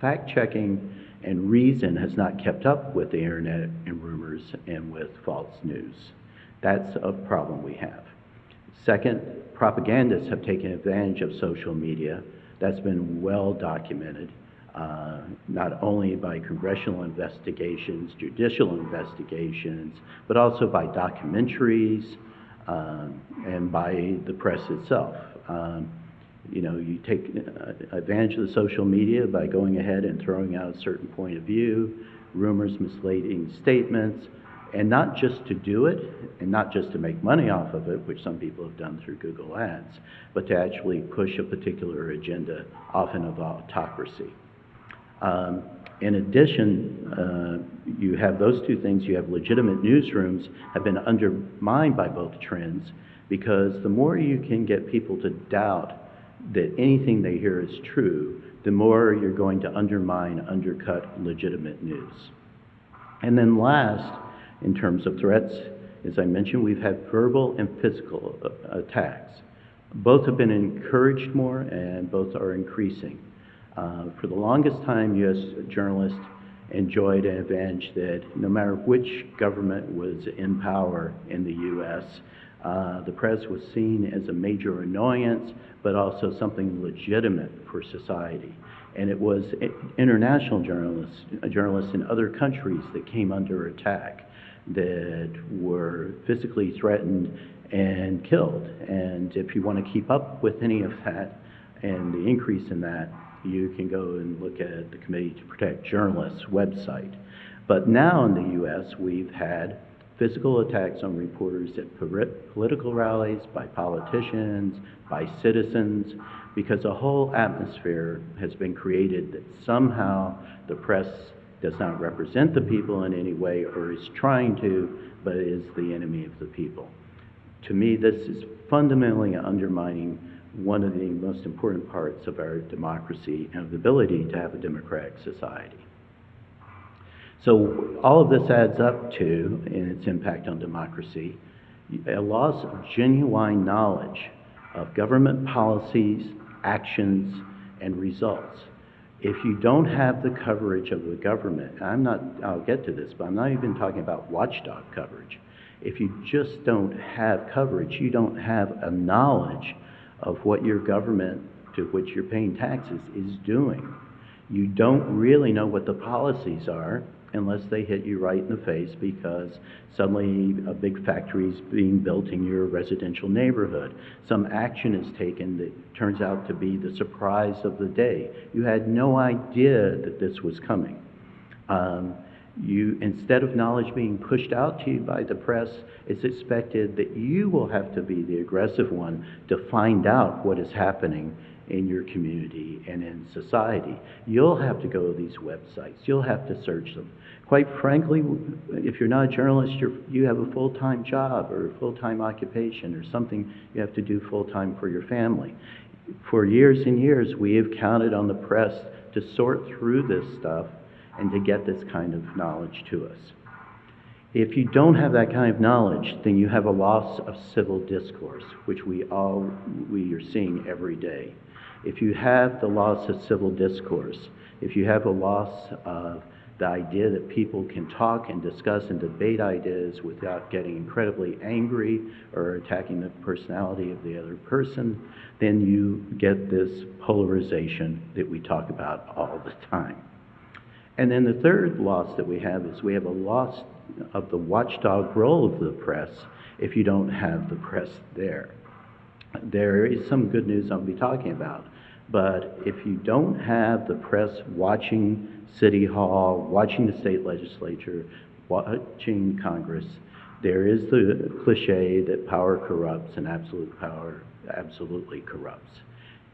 Fact-checking and reason has not kept up with the internet and rumors and with false news. That's a problem we have. Second, propagandists have taken advantage of social media. That's been well documented, not only by congressional investigations, judicial investigations, but also by documentaries and by the press itself. You take advantage of the social media by going ahead and throwing out a certain point of view, rumors, misleading statements, and not just to do it, and not just to make money off of it, which some people have done through Google Ads, but to actually push a particular agenda, often of autocracy. In addition, you have those two things. You have legitimate newsrooms have been undermined by both trends, because the more you can get people to doubt that anything they hear is true, the more you're going to undercut legitimate news. And then last, in terms of threats, as I mentioned, we've had verbal and physical attacks. Both have been encouraged more, and both are increasing. For the longest time, U.S. journalists enjoyed an advantage that no matter which government was in power in the U.S., the press was seen as a major annoyance, but also something legitimate for society. And it was international journalists in other countries that came under attack, that were physically threatened and killed. And if you want to keep up with any of that and the increase in that, you can go and look at the Committee to Protect Journalists website. But now in the U.S., we've had physical attacks on reporters at political rallies, by politicians, by citizens, because a whole atmosphere has been created that somehow the press does not represent the people in any way, or is trying to, but is the enemy of the people. To me, this is fundamentally undermining one of the most important parts of our democracy and of the ability to have a democratic society. So all of this adds up to, in its impact on democracy, a loss of genuine knowledge of government policies, actions, and results. If you don't have the coverage of the government, and I'll get to this, but I'm not even talking about watchdog coverage. If you just don't have coverage, you don't have a knowledge of what your government, to which you're paying taxes, is doing. You don't really know what the policies are unless they hit you right in the face, because suddenly a big factory is being built in your residential neighborhood. Some action is taken that turns out to be the surprise of the day. You had no idea that this was coming. Instead of knowledge being pushed out to you by the press, it's expected that you will have to be the aggressive one to find out what is happening in your community and in society. You'll have to go to these websites. You'll have to search them. Quite frankly, if you're not a journalist, you have a full-time job or a full-time occupation or something you have to do full-time for your family. For years and years, we have counted on the press to sort through this stuff and to get this kind of knowledge to us. If you don't have that kind of knowledge, then you have a loss of civil discourse, which we are seeing every day. If you have the loss of civil discourse, if you have a loss of the idea that people can talk and discuss and debate ideas without getting incredibly angry or attacking the personality of the other person, then you get this polarization that we talk about all the time. And then the third loss that we have is we have a loss of the watchdog role of the press if you don't have the press there. There is some good news I'll be talking about, but if you don't have the press watching City Hall, watching the state legislature, watching Congress, there is the cliche that power corrupts and absolute power absolutely corrupts.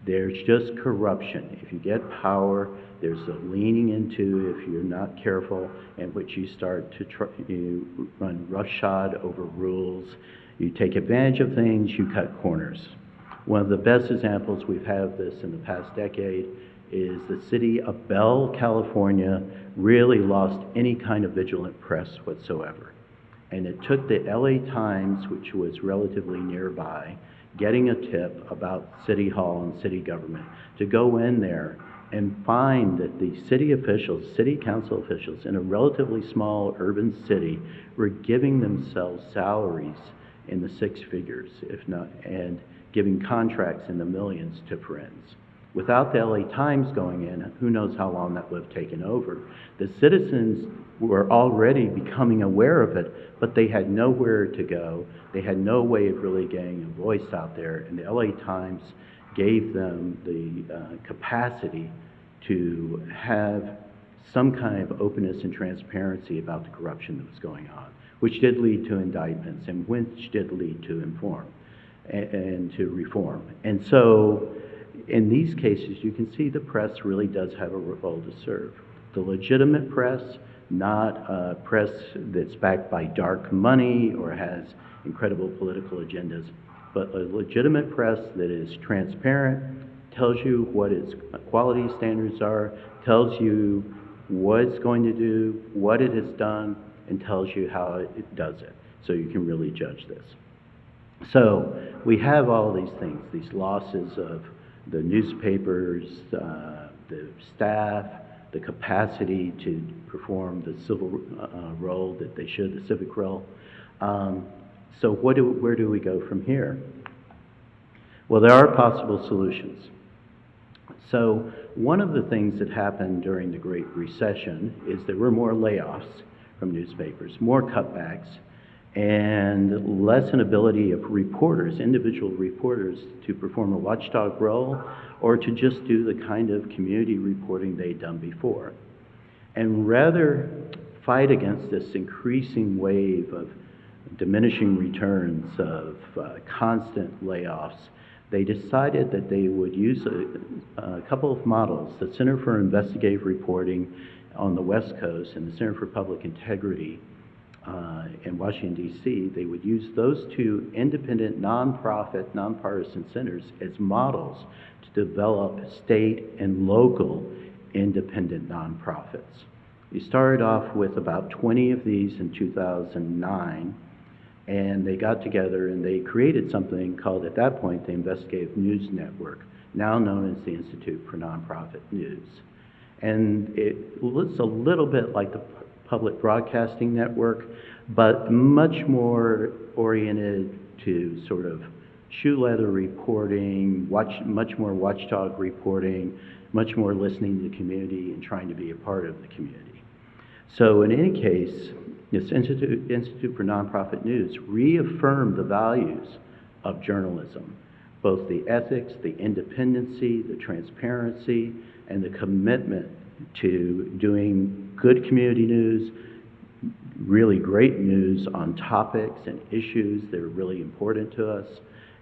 There's just corruption. If you get power, there's a leaning into, if you're not careful, in which you start to run roughshod over rules. You take advantage of things, you cut corners. One of the best examples we've had of this in the past decade is the city of Bell, California, really lost any kind of vigilant press whatsoever. And it took the LA Times, which was relatively nearby, getting a tip about City Hall and city government, to go in there and find that the city officials, city council officials in a relatively small urban city were giving themselves salaries in the six figures, if not, and giving contracts in the millions to friends. Without the LA Times going in, who knows how long that would have taken over. The citizens were already becoming aware of it, but they had nowhere to go. They had no way of really getting a voice out there, and the LA Times gave them the capacity to have some kind of openness and transparency about the corruption that was going on, which did lead to indictments and which did lead to to reform. And so in these cases, you can see the press really does have a role to serve. The legitimate press, not a press that's backed by dark money or has incredible political agendas, but a legitimate press that is transparent, tells you what its quality standards are, tells you what it's going to do, what it has done, and tells you how it does it, so you can really judge this. So we have all these things, these losses of the newspapers, the staff, the capacity to perform the civil role that they should, the civic role. So where do we go from here? Well, there are possible solutions. So one of the things that happened during the Great Recession is there were more layoffs from newspapers, more cutbacks, and less an ability of reporters, individual reporters, to perform a watchdog role or to just do the kind of community reporting they'd done before. And rather fight against this increasing wave of diminishing returns, of constant layoffs, they decided that they would use a couple of models, the Center for Investigative Reporting on the West Coast and the Center for Public Integrity in Washington, D.C. They would use those two independent, nonprofit, nonpartisan centers as models to develop state and local independent nonprofits. We started off with about 20 of these in 2009, and they got together and they created something called, at that point, the Investigative News Network, now known as the Institute for Nonprofit News. And it looks a little bit like the Public Broadcasting Network, but much more oriented to sort of shoe leather reporting, much more watchdog reporting, much more listening to the community and trying to be a part of the community. So in any case, this Institute for Nonprofit News reaffirmed the values of journalism, both the ethics, the independency, the transparency, and the commitment to doing good community news, really great news on topics and issues that are really important to us.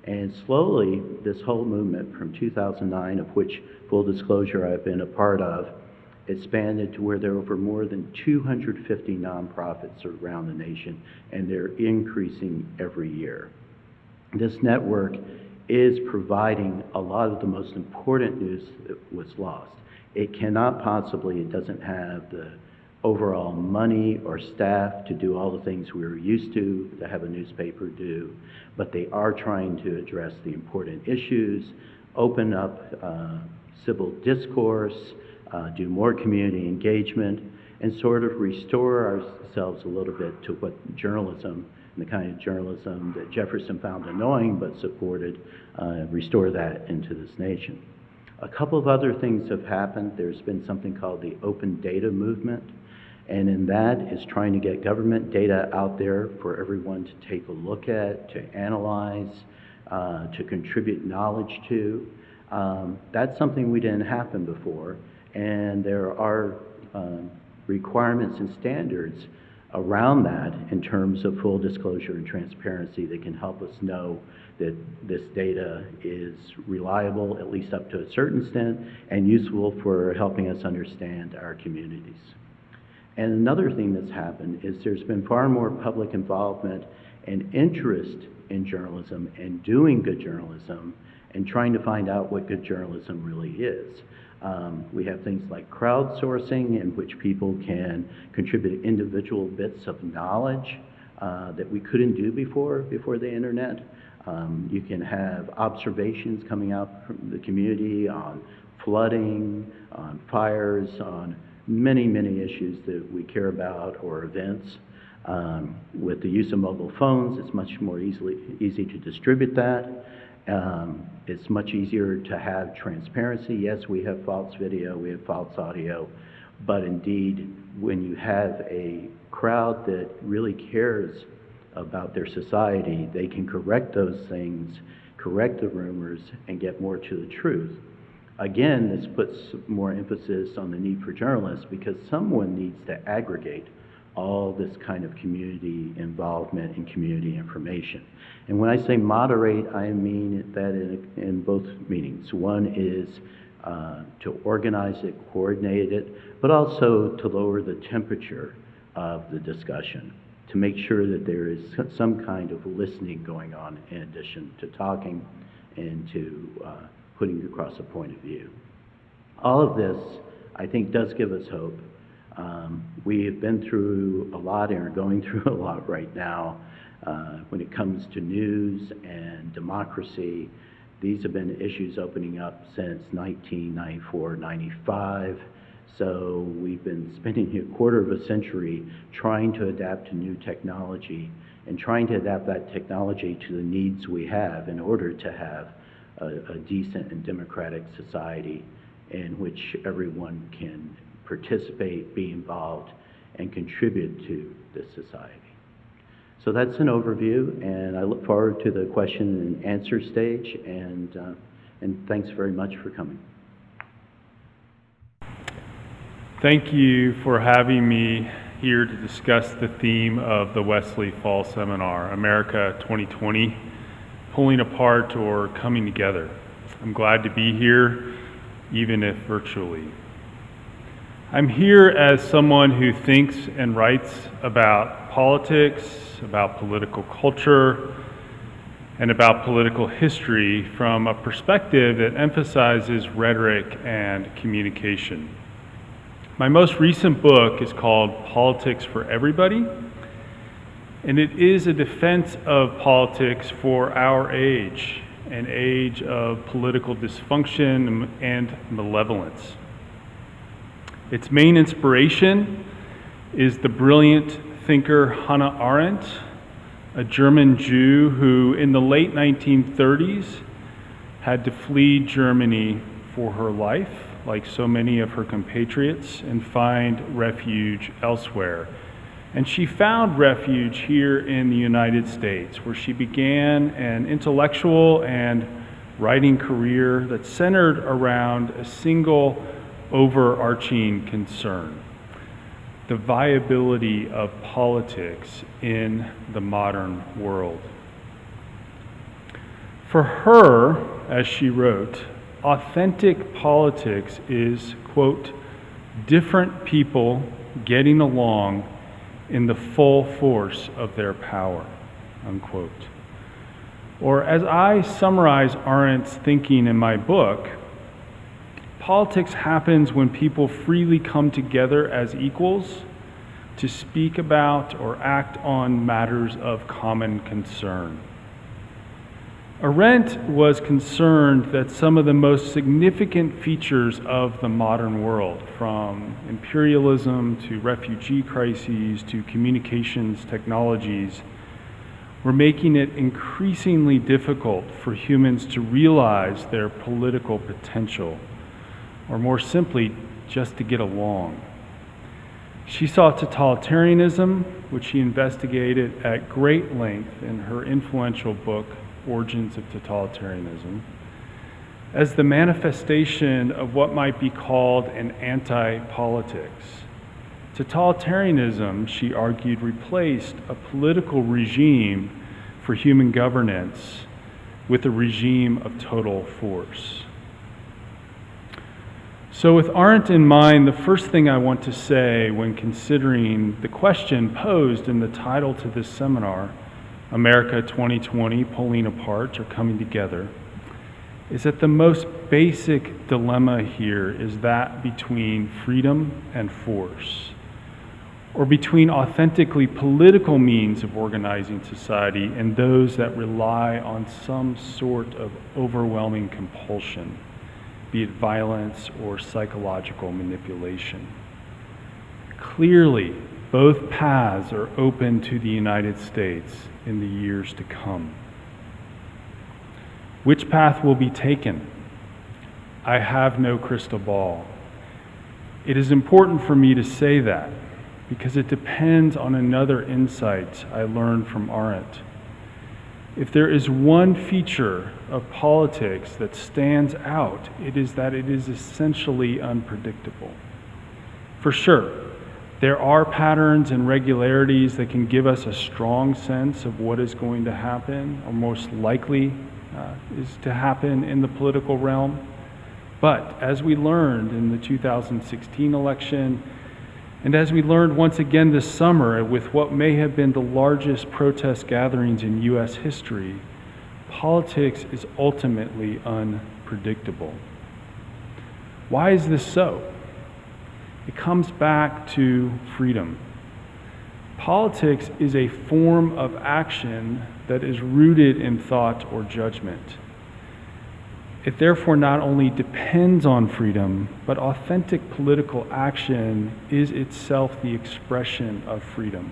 And slowly, this whole movement from 2009, of which, full disclosure, I've been a part of, expanded to where there are over more than 250 nonprofits around the nation, and they're increasing every year. This network is providing a lot of the most important news that was lost. It cannot possibly, it doesn't have the overall money or staff to do all the things we were used to have a newspaper do, but they are trying to address the important issues, open up civil discourse, do more community engagement, and sort of restore ourselves a little bit to what journalism, and the kind of journalism that Jefferson found annoying but supported, restore that into this nation. A couple of other things have happened. There's been something called the open data movement, and in that is trying to get government data out there for everyone to take a look at, to analyze, to contribute knowledge to. That's something we didn't happen before, and there are requirements and standards around that in terms of full disclosure and transparency that can help us know that this data is reliable, at least up to a certain extent, and useful for helping us understand our communities. And another thing that's happened is there's been far more public involvement and interest in journalism and doing good journalism and trying to find out what good journalism really is. We have things like crowdsourcing, in which people can contribute individual bits of knowledge that we couldn't do before the internet. You can have observations coming out from the community on flooding, on fires, on many, many issues that we care about, or events. With the use of mobile phones, it's much more easy to distribute that. It's much easier to have transparency. Yes, we have false video, we have false audio, but indeed, when you have a crowd that really cares about their society, they can correct those things, correct the rumors, and get more to the truth. Again, this puts more emphasis on the need for journalists, because someone needs to aggregate all this kind of community involvement and community information. And when I say moderate, I mean that in both meanings. One is to organize it, coordinate it, but also to lower the temperature of the discussion, to make sure that there is some kind of listening going on in addition to talking, and to putting across a point of view. All of this, I think, does give us hope. We have been through a lot and are going through a lot right now when it comes to news and democracy. These have been issues opening up since 1994, 95. So we've been spending a quarter of a century trying to adapt to new technology and trying to adapt that technology to the needs we have in order to have a decent and democratic society in which everyone can participate, be involved, and contribute to this society. So that's an overview, and I look forward to the question and answer stage, and thanks very much for coming. Thank you for having me here to discuss the theme of the Wesley Fall Seminar, America 2020, Pulling Apart or Coming Together. I'm glad to be here, even if virtually. I'm here as someone who thinks and writes about politics, about political culture, and about political history from a perspective that emphasizes rhetoric and communication. My most recent book is called Politics for Everybody, and it is a defense of politics for our age, an age of political dysfunction and malevolence. Its main inspiration is the brilliant thinker Hannah Arendt, a German Jew who in the late 1930s had to flee Germany for her life, like so many of her compatriots, and find refuge elsewhere. And she found refuge here in the United States, where she began an intellectual and writing career that centered around a single overarching concern: the viability of politics in the modern world. For her, as she wrote, authentic politics is, quote, different people getting along in the full force of their power, unquote. Or as I summarize Arendt's thinking in my book, politics happens when people freely come together as equals to speak about or act on matters of common concern. Arendt was concerned that some of the most significant features of the modern world, from imperialism to refugee crises to communications technologies, were making it increasingly difficult for humans to realize their political potential, or more simply, just to get along. She saw totalitarianism, which she investigated at great length in her influential book, Origins of Totalitarianism, as the manifestation of what might be called an anti-politics. Totalitarianism, she argued, replaced a political regime for human governance with a regime of total force. So with Arendt in mind, the first thing I want to say when considering the question posed in the title to this seminar, America 2020, Pulling Apart or Coming Together, is that the most basic dilemma here is that between freedom and force, or between authentically political means of organizing society and those that rely on some sort of overwhelming compulsion, be it violence or psychological manipulation. Clearly, both paths are open to the United States in the years to come. Which path will be taken? I have no crystal ball. It is important for me to say that because it depends on another insight I learned from Arendt. If there is one feature of politics that stands out, it is that it is essentially unpredictable. For sure, there are patterns and regularities that can give us a strong sense of what is going to happen, or most likely is to happen in the political realm. But as we learned in the 2016 election, and as we learned once again this summer with what may have been the largest protest gatherings in U.S. history, politics is ultimately unpredictable. Why is this so? It comes back to freedom. Politics is a form of action that is rooted in thought or judgment. It therefore not only depends on freedom, but authentic political action is itself the expression of freedom.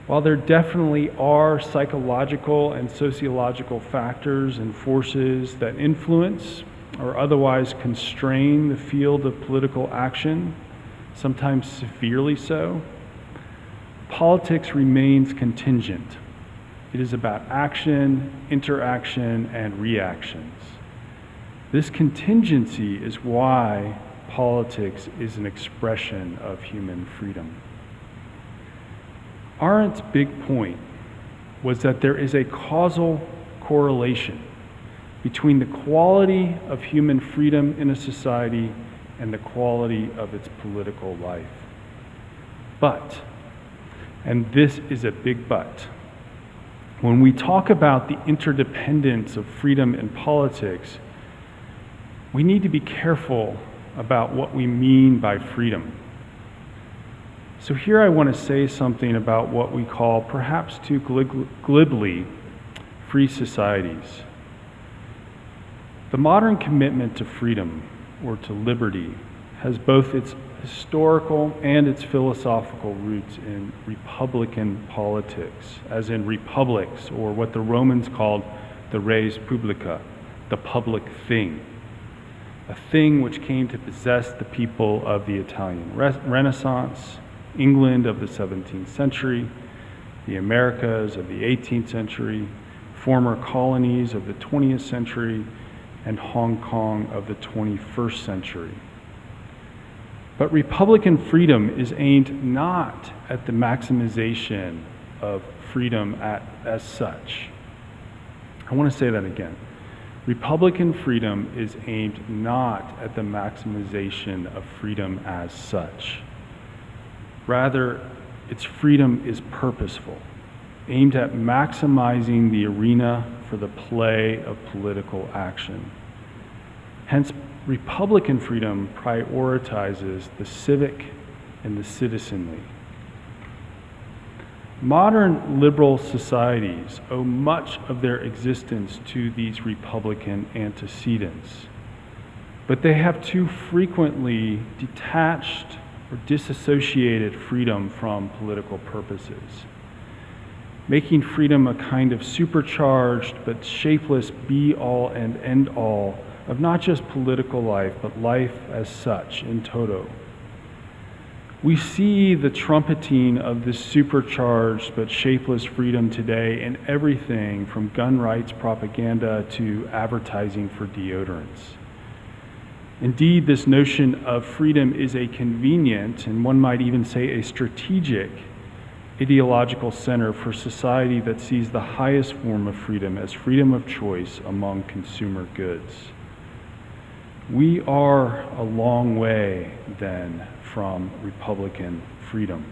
While there definitely are psychological and sociological factors and forces that influence or otherwise constrain the field of political action, sometimes severely so, politics remains contingent. It is about action, interaction, and reactions. This contingency is why politics is an expression of human freedom. Arendt's big point was that there is a causal correlation between the quality of human freedom in a society and the quality of its political life. But, and this is a big but, when we talk about the interdependence of freedom in politics, we need to be careful about what we mean by freedom. So here I want to say something about what we call, perhaps too glibly, free societies. The modern commitment to freedom, or to liberty, has both its historical and its philosophical roots in republican politics, as in republics, or what the Romans called the res publica, the public thing, a thing which came to possess the people of the Italian Renaissance, England of the 17th century, the Americas of the 18th century, former colonies of the 20th century, and Hong Kong of the 21st century. But Republican freedom is aimed not at the maximization of freedom as such. I want to say that again. Republican freedom is aimed not at the maximization of freedom as such. Rather, its freedom is purposeful, aimed at maximizing the arena for the play of political action. Hence, Republican freedom prioritizes the civic and the citizenly. Modern liberal societies owe much of their existence to these Republican antecedents, but they have too frequently detached or disassociated freedom from political purposes, making freedom a kind of supercharged but shapeless be-all and end-all of not just political life, but life as such in toto. We see the trumpeting of this supercharged but shapeless freedom today in everything from gun rights propaganda to advertising for deodorants. Indeed, this notion of freedom is a convenient, and one might even say a strategic, ideological center for society that sees the highest form of freedom as freedom of choice among consumer goods. We are a long way, then, from Republican freedom.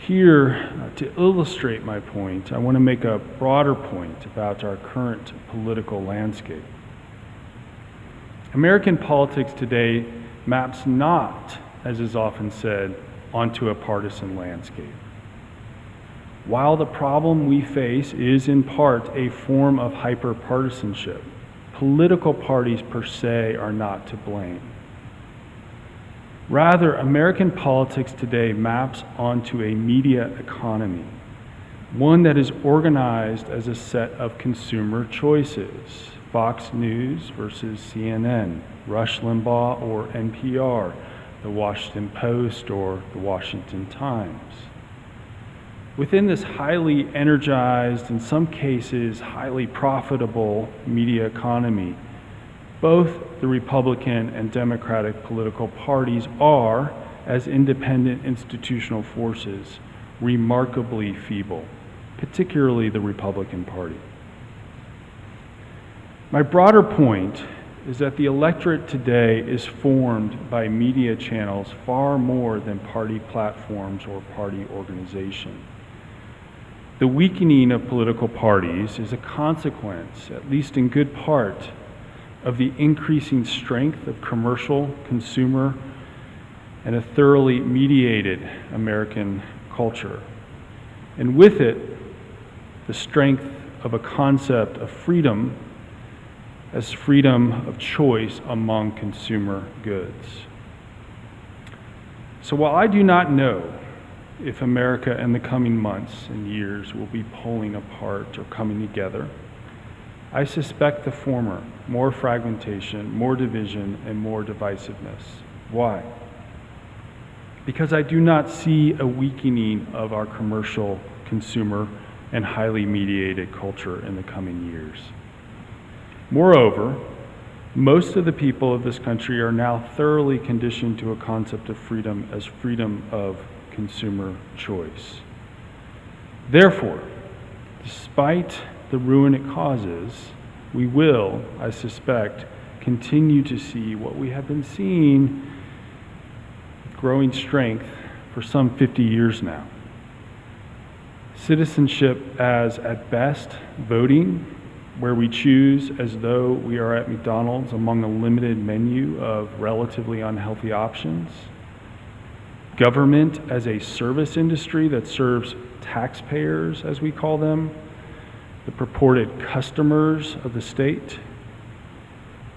Here, to illustrate my point, I want to make a broader point about our current political landscape. American politics today maps not, as is often said, onto a partisan landscape. While the problem we face is in part a form of hyper-partisanship, political parties per se are not to blame. Rather, American politics today maps onto a media economy, one that is organized as a set of consumer choices. Fox News versus CNN, Rush Limbaugh or NPR, the Washington Post or the Washington Times. Within this highly energized, in some cases highly profitable media economy, both the Republican and Democratic political parties are, as independent institutional forces, remarkably feeble, particularly the Republican Party. My broader point is that the electorate today is formed by media channels far more than party platforms or party organization. The weakening of political parties is a consequence, at least in good part, of the increasing strength of commercial, consumer, and a thoroughly mediated American culture. And with it, the strength of a concept of freedom as freedom of choice among consumer goods. So while I do not know if America in the coming months and years will be pulling apart or coming together, I suspect the former, more fragmentation, more division, and more divisiveness. Why? Because I do not see a weakening of our commercial, consumer, and highly mediated culture in the coming years. Moreover, most of the people of this country are now thoroughly conditioned to a concept of freedom as freedom of consumer choice. Therefore, despite the ruin it causes, we will, I suspect, continue to see what we have been seeing with growing strength for some 50 years now. Citizenship as, at best, voting, where we choose as though we are at McDonald's among a limited menu of relatively unhealthy options. Government as a service industry that serves taxpayers, as we call them, the purported customers of the state,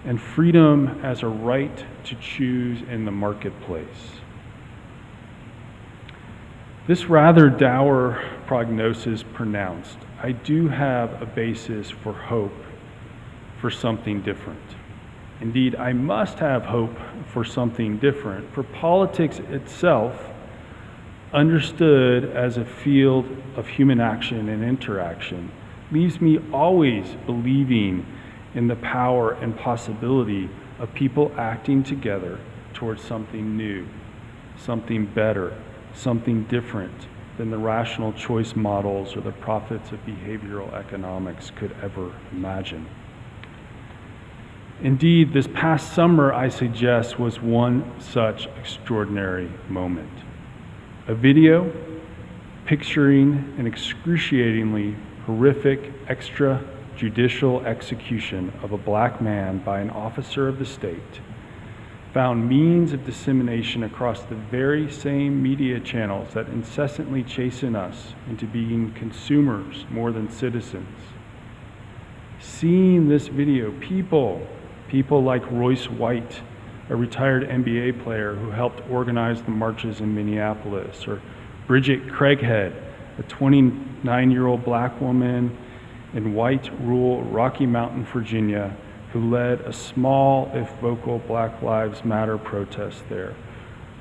and freedom as a right to choose in the marketplace. This rather dour prognosis pronounced, I do have a basis for hope for something different. Indeed, I must have hope for something different, for politics itself, understood as a field of human action and interaction, leaves me always believing in the power and possibility of people acting together towards something new, something better, something different than the rational choice models or the prophets of behavioral economics could ever imagine. Indeed, this past summer, I suggest, was one such extraordinary moment. A video picturing an excruciatingly horrific extrajudicial execution of a black man by an officer of the state found means of dissemination across the very same media channels that incessantly chasten us into being consumers more than citizens. Seeing this video, people like Royce White, a retired NBA player who helped organize the marches in Minneapolis, or Bridget Craighead, a 29-year-old black woman in white rural Rocky Mountain, Virginia, who led a small, if vocal, Black Lives Matter protest there.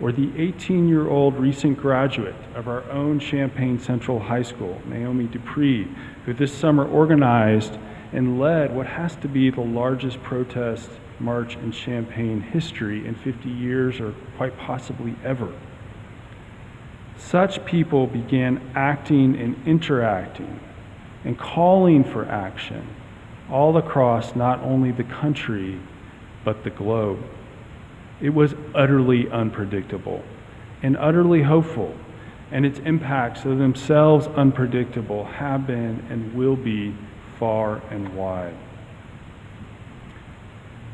Or the 18-year-old recent graduate of our own Champaign Central High School, Naomi Dupree, who this summer organized and led what has to be the largest protest march in Champaign history in 50 years or quite possibly ever. Such people began acting and interacting and calling for action all across not only the country, but the globe. It was utterly unpredictable and utterly hopeful, and its impacts, though themselves unpredictable, have been and will be far and wide.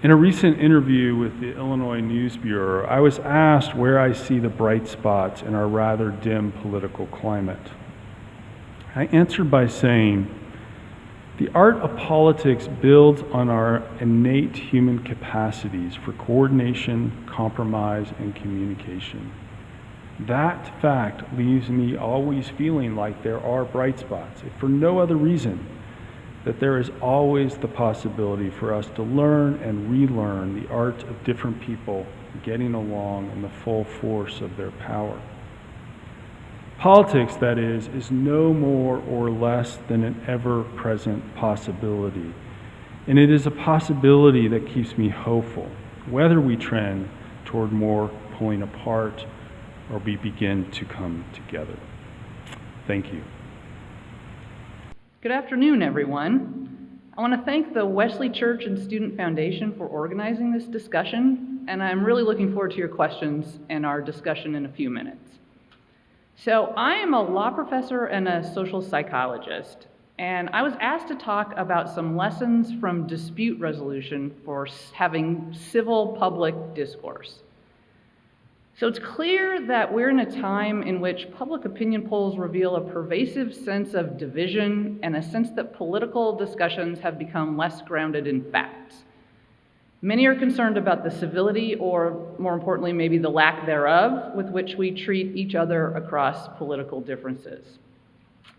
In a recent interview with the Illinois News Bureau, I was asked where I see the bright spots in our rather dim political climate. I answered by saying, the art of politics builds on our innate human capacities for coordination, compromise, and communication. That fact leaves me always feeling like there are bright spots, if for no other reason, that there is always the possibility for us to learn and relearn the art of different people getting along in the full force of their power. Politics, that is no more or less than an ever-present possibility. And it is a possibility that keeps me hopeful, whether we trend toward more pulling apart or we begin to come together. Thank you. Good afternoon, everyone. I want to thank the Wesley Church and Student Foundation for organizing this discussion, and I'm really looking forward to your questions and our discussion in a few minutes. So I am a law professor and a social psychologist, and I was asked to talk about some lessons from dispute resolution for having civil public discourse. So it's clear that we're in a time in which public opinion polls reveal a pervasive sense of division and a sense that political discussions have become less grounded in facts. Many are concerned about the civility, or more importantly, maybe the lack thereof, with which we treat each other across political differences.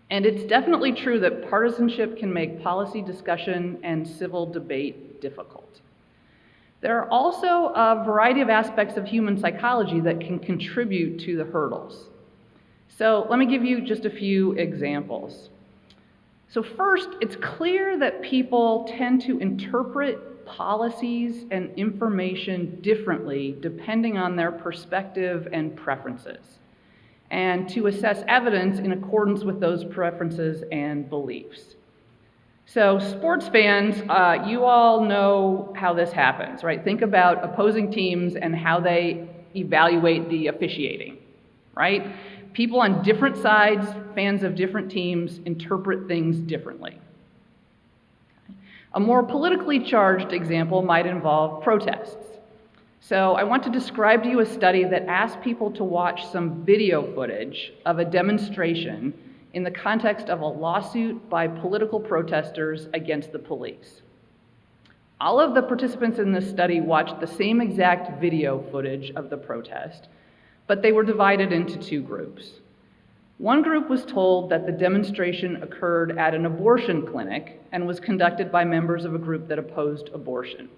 And it's definitely true that partisanship can make policy discussion and civil debate difficult. There are also a variety of aspects of human psychology that can contribute to the hurdles. So let me give you just a few examples. So first, it's clear that people tend to interpret policies and information differently depending on their perspective and preferences, and to assess evidence in accordance with those preferences and beliefs. So sports fans, you all know how this happens, right? Think about opposing teams and how they evaluate the officiating, right? People on different sides, fans of different teams, interpret things differently. A more politically charged example might involve protests. So I want to describe to you a study that asked people to watch some video footage of a demonstration in the context of a lawsuit by political protesters against the police. All of the participants in this study watched the same exact video footage of the protest, but they were divided into two groups. One group was told that the demonstration occurred at an abortion clinic and was conducted by members of a group that opposed abortion.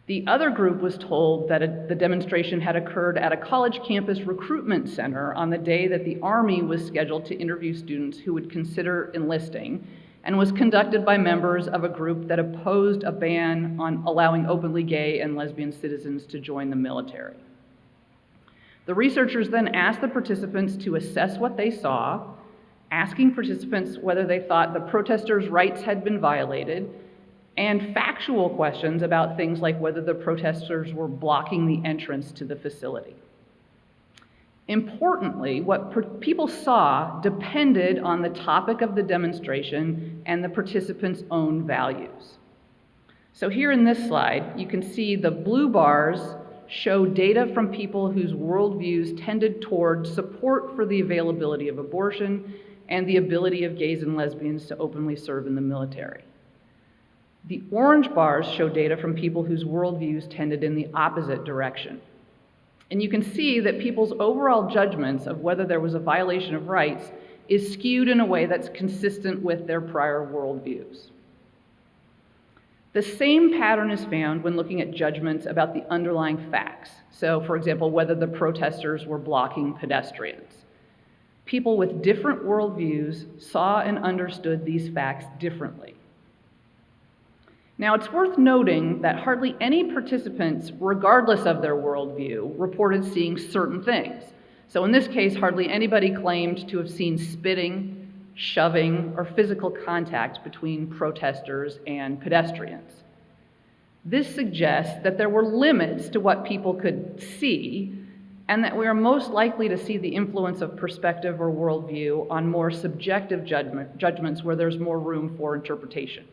The other group was told that the demonstration had occurred at a college campus recruitment center on the day that the Army was scheduled to interview students who would consider enlisting, and was conducted by members of a group that opposed a ban on allowing openly gay and lesbian citizens to join the military. The researchers then asked the participants to assess what they saw, asking participants whether they thought the protesters' rights had been violated, and factual questions about things like whether the protesters were blocking the entrance to the facility. Importantly, what people saw depended on the topic of the demonstration and the participants' own values. So here in this slide, you can see the blue bars show data from people whose worldviews tended toward support for the availability of abortion and the ability of gays and lesbians to openly serve in the military. The orange bars show data from people whose worldviews tended in the opposite direction. And you can see that people's overall judgments of whether there was a violation of rights is skewed in a way that's consistent with their prior worldviews. The same pattern is found when looking at judgments about the underlying facts. So, for example, whether the protesters were blocking pedestrians. People with different worldviews saw and understood these facts differently. Now, it's worth noting that hardly any participants, regardless of their worldview, reported seeing certain things. So in this case, hardly anybody claimed to have seen spitting, shoving, or physical contact between protesters and pedestrians. This suggests that there were limits to what people could see, and that we are most likely to see the influence of perspective or worldview on more subjective judgments where there's more room for interpretation.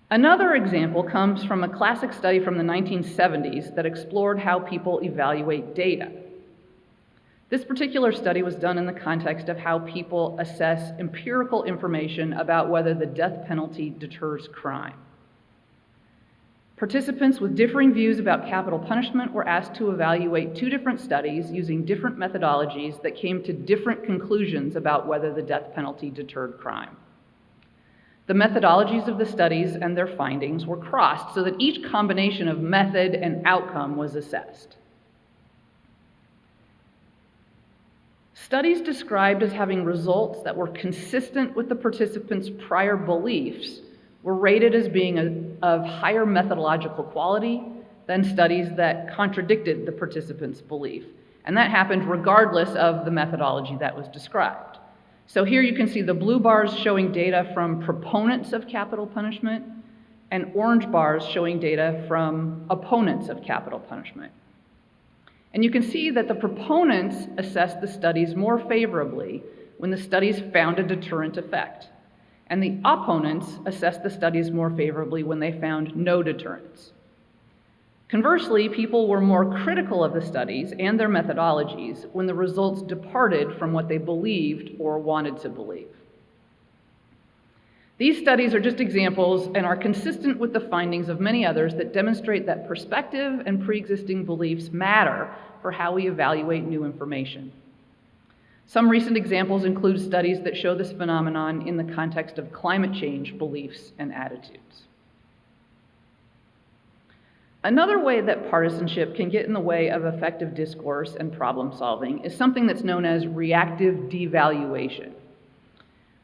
Another example comes from a classic study from the 1970s that explored how people evaluate data. This particular study was done in the context of how people assess empirical information about whether the death penalty deters crime. Participants with differing views about capital punishment were asked to evaluate two different studies using different methodologies that came to different conclusions about whether the death penalty deterred crime. The methodologies of the studies and their findings were crossed so that each combination of method and outcome was assessed. Studies described as having results that were consistent with the participants' prior beliefs were rated as being of higher methodological quality than studies that contradicted the participants' belief. And that happened regardless of the methodology that was described. So here you can see the blue bars showing data from proponents of capital punishment and orange bars showing data from opponents of capital punishment. And you can see that the proponents assessed the studies more favorably when the studies found a deterrent effect, and the opponents assessed the studies more favorably when they found no deterrence. Conversely, people were more critical of the studies and their methodologies when the results departed from what they believed or wanted to believe. These studies are just examples and are consistent with the findings of many others that demonstrate that perspective and pre-existing beliefs matter for how we evaluate new information. Some recent examples include studies that show this phenomenon in the context of climate change beliefs and attitudes. Another way that partisanship can get in the way of effective discourse and problem solving is something that's known as reactive devaluation.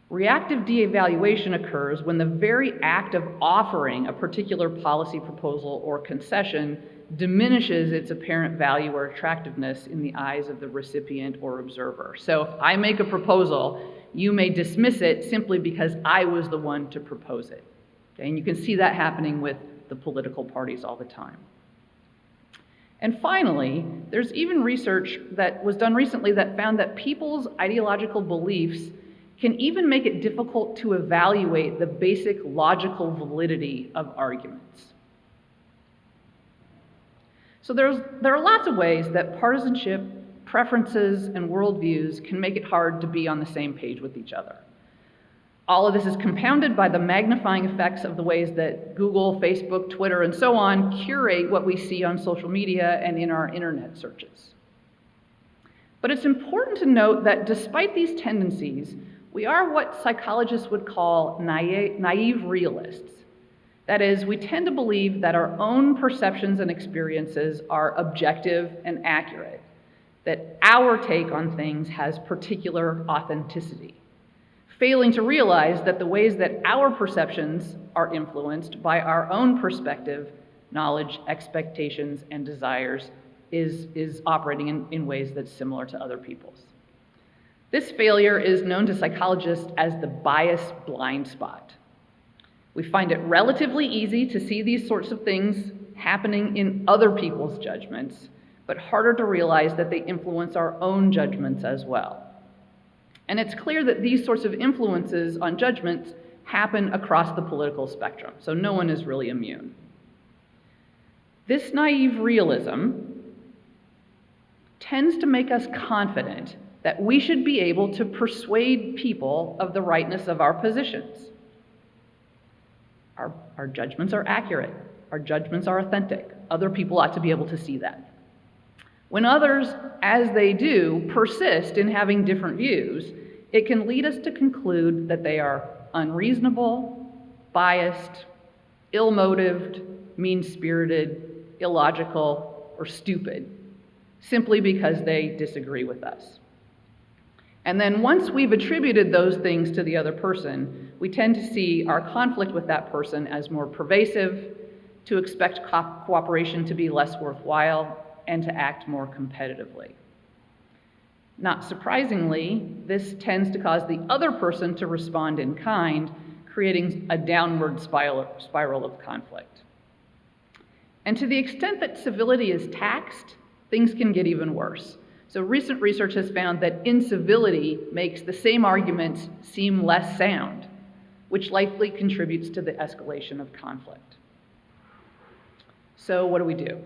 Reactive de-evaluation occurs when the very act of offering a particular policy proposal or concession diminishes its apparent value or attractiveness in the eyes of the recipient or observer. So if I make a proposal, you may dismiss it simply because I was the one to propose it. Okay? And you can see that happening with the political parties all the time. And finally, there's even research that was done recently that found that people's ideological beliefs can even make it difficult to evaluate the basic logical validity of arguments. So there are lots of ways that partisanship, preferences, and worldviews can make it hard to be on the same page with each other. All of this is compounded by the magnifying effects of the ways that Google, Facebook, Twitter, and so on curate what we see on social media and in our internet searches. But it's important to note that despite these tendencies, we are what psychologists would call naive realists. That is, we tend to believe that our own perceptions and experiences are objective and accurate, that our take on things has particular authenticity, failing to realize that the ways that our perceptions are influenced by our own perspective, knowledge, expectations, and desires is operating in ways that's similar to other people's. This failure is known to psychologists as the bias blind spot. We find it relatively easy to see these sorts of things happening in other people's judgments, but harder to realize that they influence our own judgments as well. And it's clear that these sorts of influences on judgments happen across the political spectrum, so no one is really immune. This naive realism tends to make us confident that we should be able to persuade people of the rightness of our positions. Our judgments are accurate. Our judgments are authentic. Other people ought to be able to see that. When others, as they do, persist in having different views, it can lead us to conclude that they are unreasonable, biased, ill-motived, mean-spirited, illogical, or stupid, simply because they disagree with us. And then once we've attributed those things to the other person, we tend to see our conflict with that person as more pervasive, to expect cooperation to be less worthwhile, and to act more competitively. Not surprisingly, this tends to cause the other person to respond in kind, creating a downward spiral of conflict. And to the extent that civility is taxed, things can get even worse. So recent research has found that incivility makes the same arguments seem less sound, which likely contributes to the escalation of conflict. So what do we do?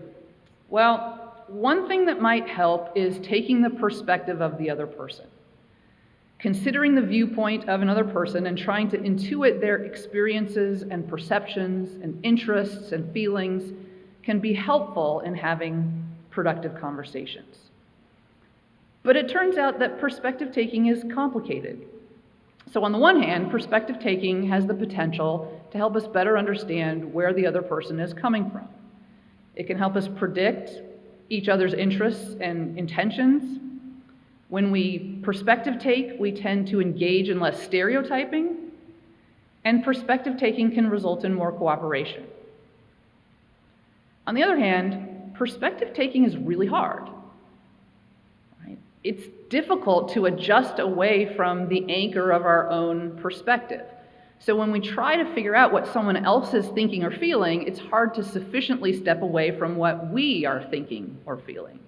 Well, one thing that might help is taking the perspective of the other person. Considering the viewpoint of another person and trying to intuit their experiences and perceptions and interests and feelings can be helpful in having productive conversations. But it turns out that perspective taking is complicated. So on the one hand, perspective taking has the potential to help us better understand where the other person is coming from. It can help us predict each other's interests and intentions. When we perspective take, we tend to engage in less stereotyping, and perspective taking can result in more cooperation. On the other hand, perspective taking is really hard. It's difficult to adjust away from the anchor of our own perspective. So when we try to figure out what someone else is thinking or feeling, it's hard to sufficiently step away from what we are thinking or feeling.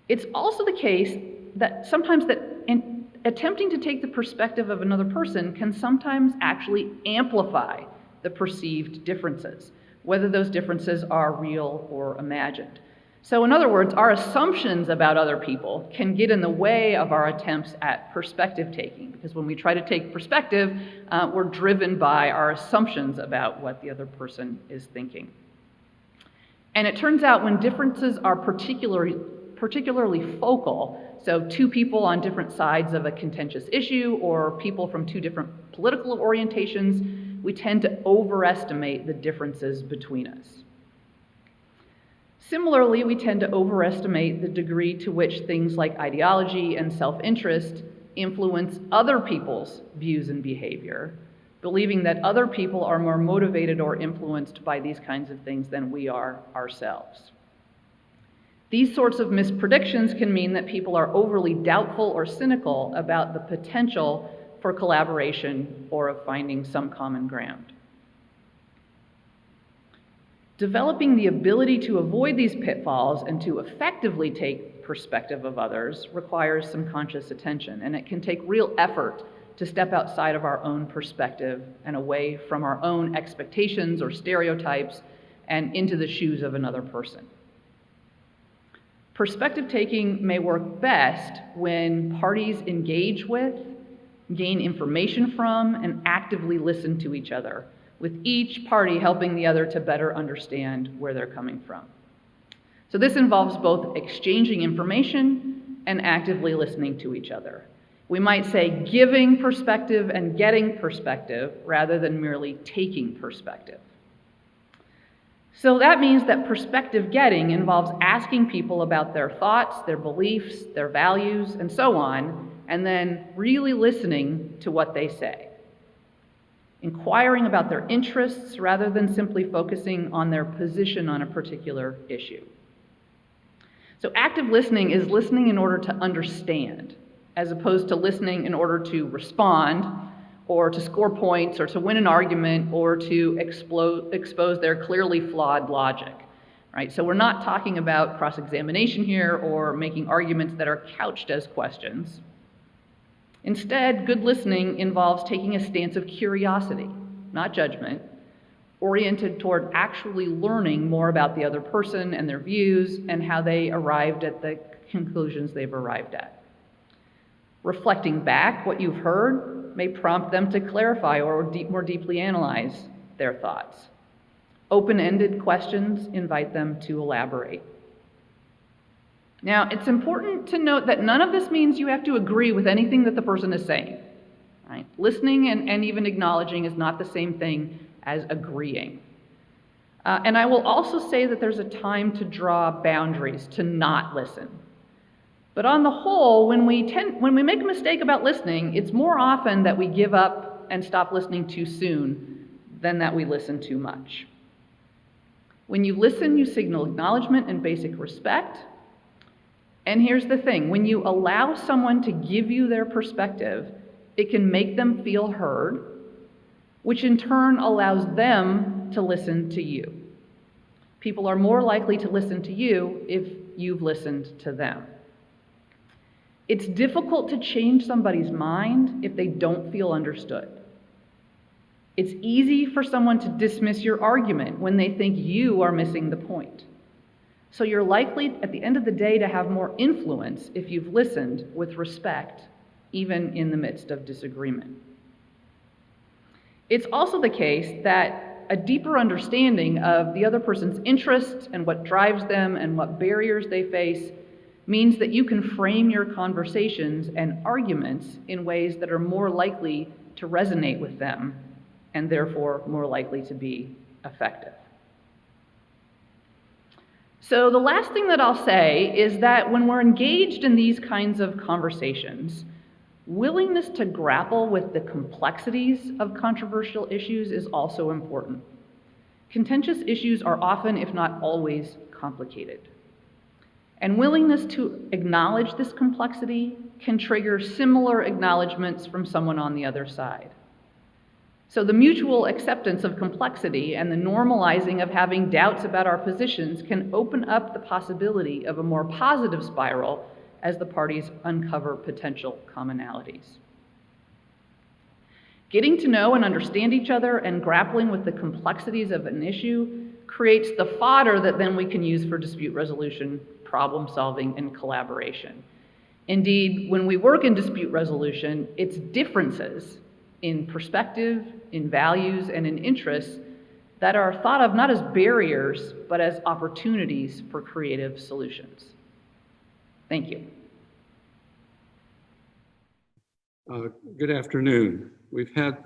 It's also the case that sometimes in attempting to take the perspective of another person can sometimes actually amplify the perceived differences, whether those differences are real or imagined. So in other words, our assumptions about other people can get in the way of our attempts at perspective taking, because when we try to take perspective, we're driven by our assumptions about what the other person is thinking. And it turns out when differences are particularly focal, so two people on different sides of a contentious issue or people from two different political orientations, we tend to overestimate the differences between us. Similarly, we tend to overestimate the degree to which things like ideology and self-interest influence other people's views and behavior, believing that other people are more motivated or influenced by these kinds of things than we are ourselves. These sorts of mispredictions can mean that people are overly doubtful or cynical about the potential for collaboration or of finding some common ground. Developing the ability to avoid these pitfalls and to effectively take perspective of others requires some conscious attention, and it can take real effort to step outside of our own perspective and away from our own expectations or stereotypes and into the shoes of another person. Perspective taking may work best when parties engage with, gain information from, and actively listen to each other, with each party helping the other to better understand where they're coming from. So this involves both exchanging information and actively listening to each other. We might say giving perspective and getting perspective rather than merely taking perspective. So that means that perspective getting involves asking people about their thoughts, their beliefs, their values, and so on, and then really listening to what they say. Inquiring about their interests rather than simply focusing on their position on a particular issue. So active listening is listening in order to understand, as opposed to listening in order to respond, or to score points, or to win an argument, or to expose their clearly flawed logic, right? So we're not talking about cross-examination here or making arguments that are couched as questions. Instead, good listening involves taking a stance of curiosity, not judgment, oriented toward actually learning more about the other person and their views and how they arrived at the conclusions they've arrived at. Reflecting back what you've heard may prompt them to clarify or more deeply analyze their thoughts. Open-ended questions invite them to elaborate. Now, it's important to note that none of this means you have to agree with anything that the person is saying. Right? Listening and even acknowledging is not the same thing as agreeing. And I will also say that there's a time to draw boundaries, to not listen. But on the whole, when we make a mistake about listening, it's more often that we give up and stop listening too soon than that we listen too much. When you listen, you signal acknowledgement and basic respect. And here's the thing, when you allow someone to give you their perspective, it can make them feel heard, which in turn allows them to listen to you. People are more likely to listen to you if you've listened to them. It's difficult to change somebody's mind if they don't feel understood. It's easy for someone to dismiss your argument when they think you are missing the point. So you're likely, at the end of the day, to have more influence if you've listened with respect, even in the midst of disagreement. It's also the case that a deeper understanding of the other person's interests and what drives them and what barriers they face means that you can frame your conversations and arguments in ways that are more likely to resonate with them and therefore more likely to be effective. So the last thing that I'll say is that when we're engaged in these kinds of conversations, willingness to grapple with the complexities of controversial issues is also important. Contentious issues are often, if not always, complicated. And willingness to acknowledge this complexity can trigger similar acknowledgments from someone on the other side. So the mutual acceptance of complexity and the normalizing of having doubts about our positions can open up the possibility of a more positive spiral as the parties uncover potential commonalities. Getting to know and understand each other and grappling with the complexities of an issue creates the fodder that then we can use for dispute resolution, problem solving, and collaboration. Indeed, when we work in dispute resolution, it's differences in perspective, in values, and in interests that are thought of not as barriers, but as opportunities for creative solutions. Thank you. Good afternoon. We've had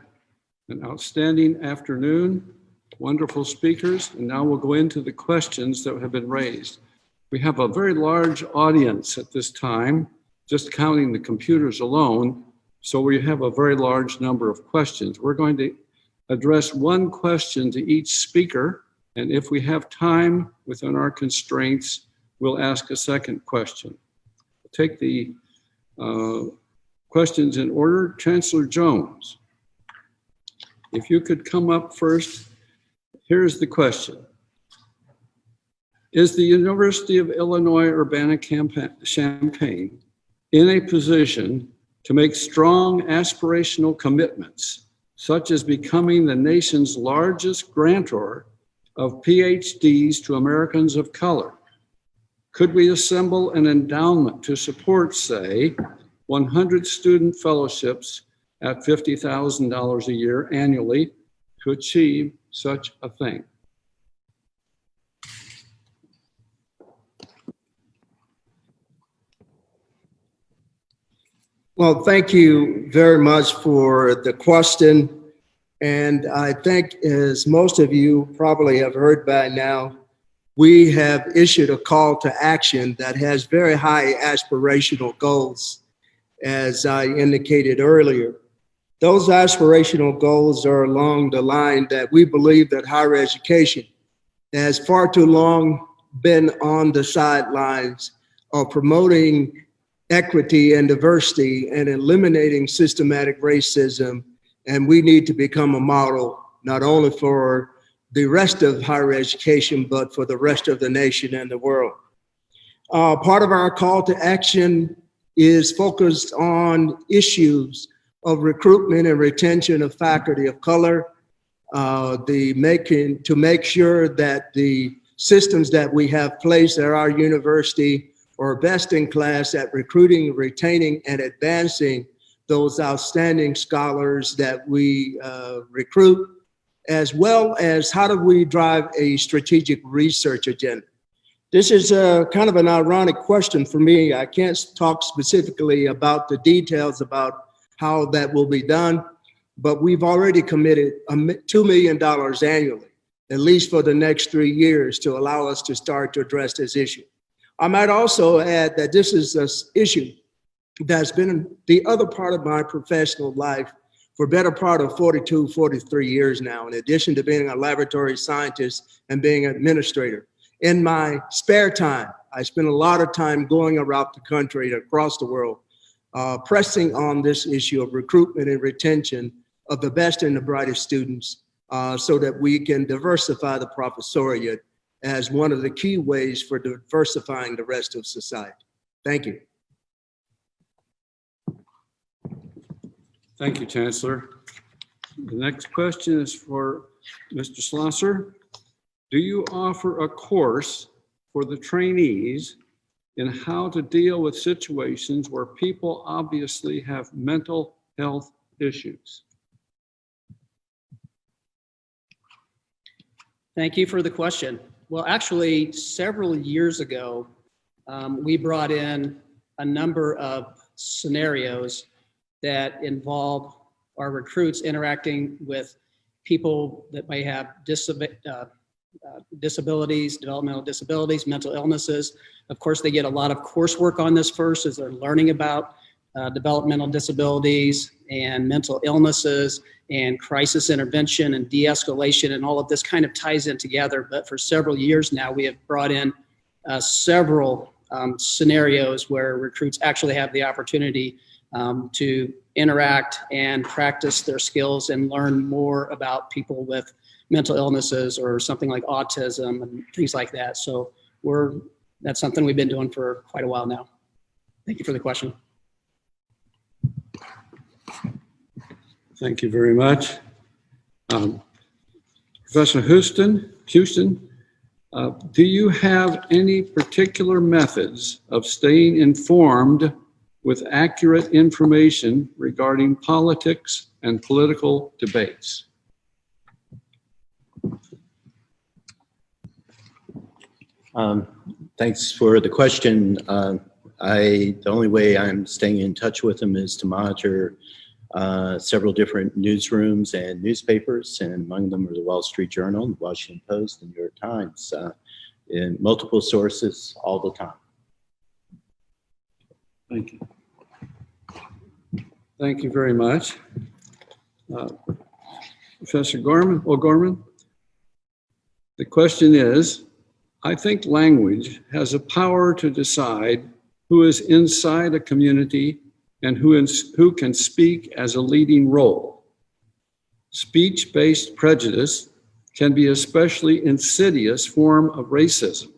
an outstanding afternoon, wonderful speakers, and now we'll go into the questions that have been raised. We have a very large audience at this time, just counting the computers alone, so we have a very large number of questions. We're going to address one question to each speaker, and if we have time within our constraints, we'll ask a second question. We'll take the questions in order. Chancellor Jones, if you could come up first. Here's the question. Is the University of Illinois Urbana-Champaign in a position to make strong aspirational commitments, such as becoming the nation's largest grantor of PhDs to Americans of color? Could we assemble an endowment to support, say, 100 student fellowships at $50,000 a year annually to achieve such a thing? Well, thank you very much for the question. And I think, as most of you probably have heard by now, we have issued a call to action that has very high aspirational goals, as I indicated earlier. Those aspirational goals are along the line that we believe that higher education has far too long been on the sidelines of promoting equity and diversity and eliminating systematic racism. And we need to become a model, not only for the rest of higher education, but for the rest of the nation and the world. Part of our call to action is focused on issues of recruitment and retention of faculty of color, to make sure that the systems that we have placed at our university are best in class at recruiting, retaining, and advancing those outstanding scholars that we recruit, as well as how do we drive a strategic research agenda. This is kind of an ironic question for me. I can't talk specifically about the details about how that will be done, but we've already committed $2 million annually, at least for the next 3 years, to allow us to start to address this issue. I might also add that this is an issue that's been the other part of my professional life for better part of 42, 43 years now, in addition to being a laboratory scientist and being an administrator. In my spare time, I spend a lot of time going around the country and across the world, pressing on this issue of recruitment and retention of the best and the brightest students, so that we can diversify the professoriate as one of the key ways for diversifying the rest of society. Thank you. Thank you, Chancellor. The next question is for Mr. Schlosser. Do you offer a course for the trainees in how to deal with situations where people obviously have mental health issues? Thank you for the question. Well, actually, several years ago, we brought in a number of scenarios that involve our recruits interacting with people that may have disabilities, developmental disabilities, mental illnesses. Of course, they get a lot of coursework on this first as they're learning about developmental disabilities and mental illnesses and crisis intervention and de-escalation, and all of this kind of ties in together. But for several years now, we have brought in several scenarios where recruits actually have the opportunity to interact and practice their skills and learn more about people with mental illnesses or something like autism and things like that. So that's something we've been doing for quite a while now. Thank you for the question. Thank you very much. Professor Houston, do you have any particular methods of staying informed with accurate information regarding politics and political debates? Thanks for the question. The only way I'm staying in touch with them is to monitor several different newsrooms and newspapers, and among them are the Wall Street Journal, the Washington Post, the New York Times, in multiple sources all the time. Thank you. Thank you very much. Professor Gorman, the question is, I think language has a power to decide who is inside a community and who can speak as a leading role. Speech-based prejudice can be an especially insidious form of racism,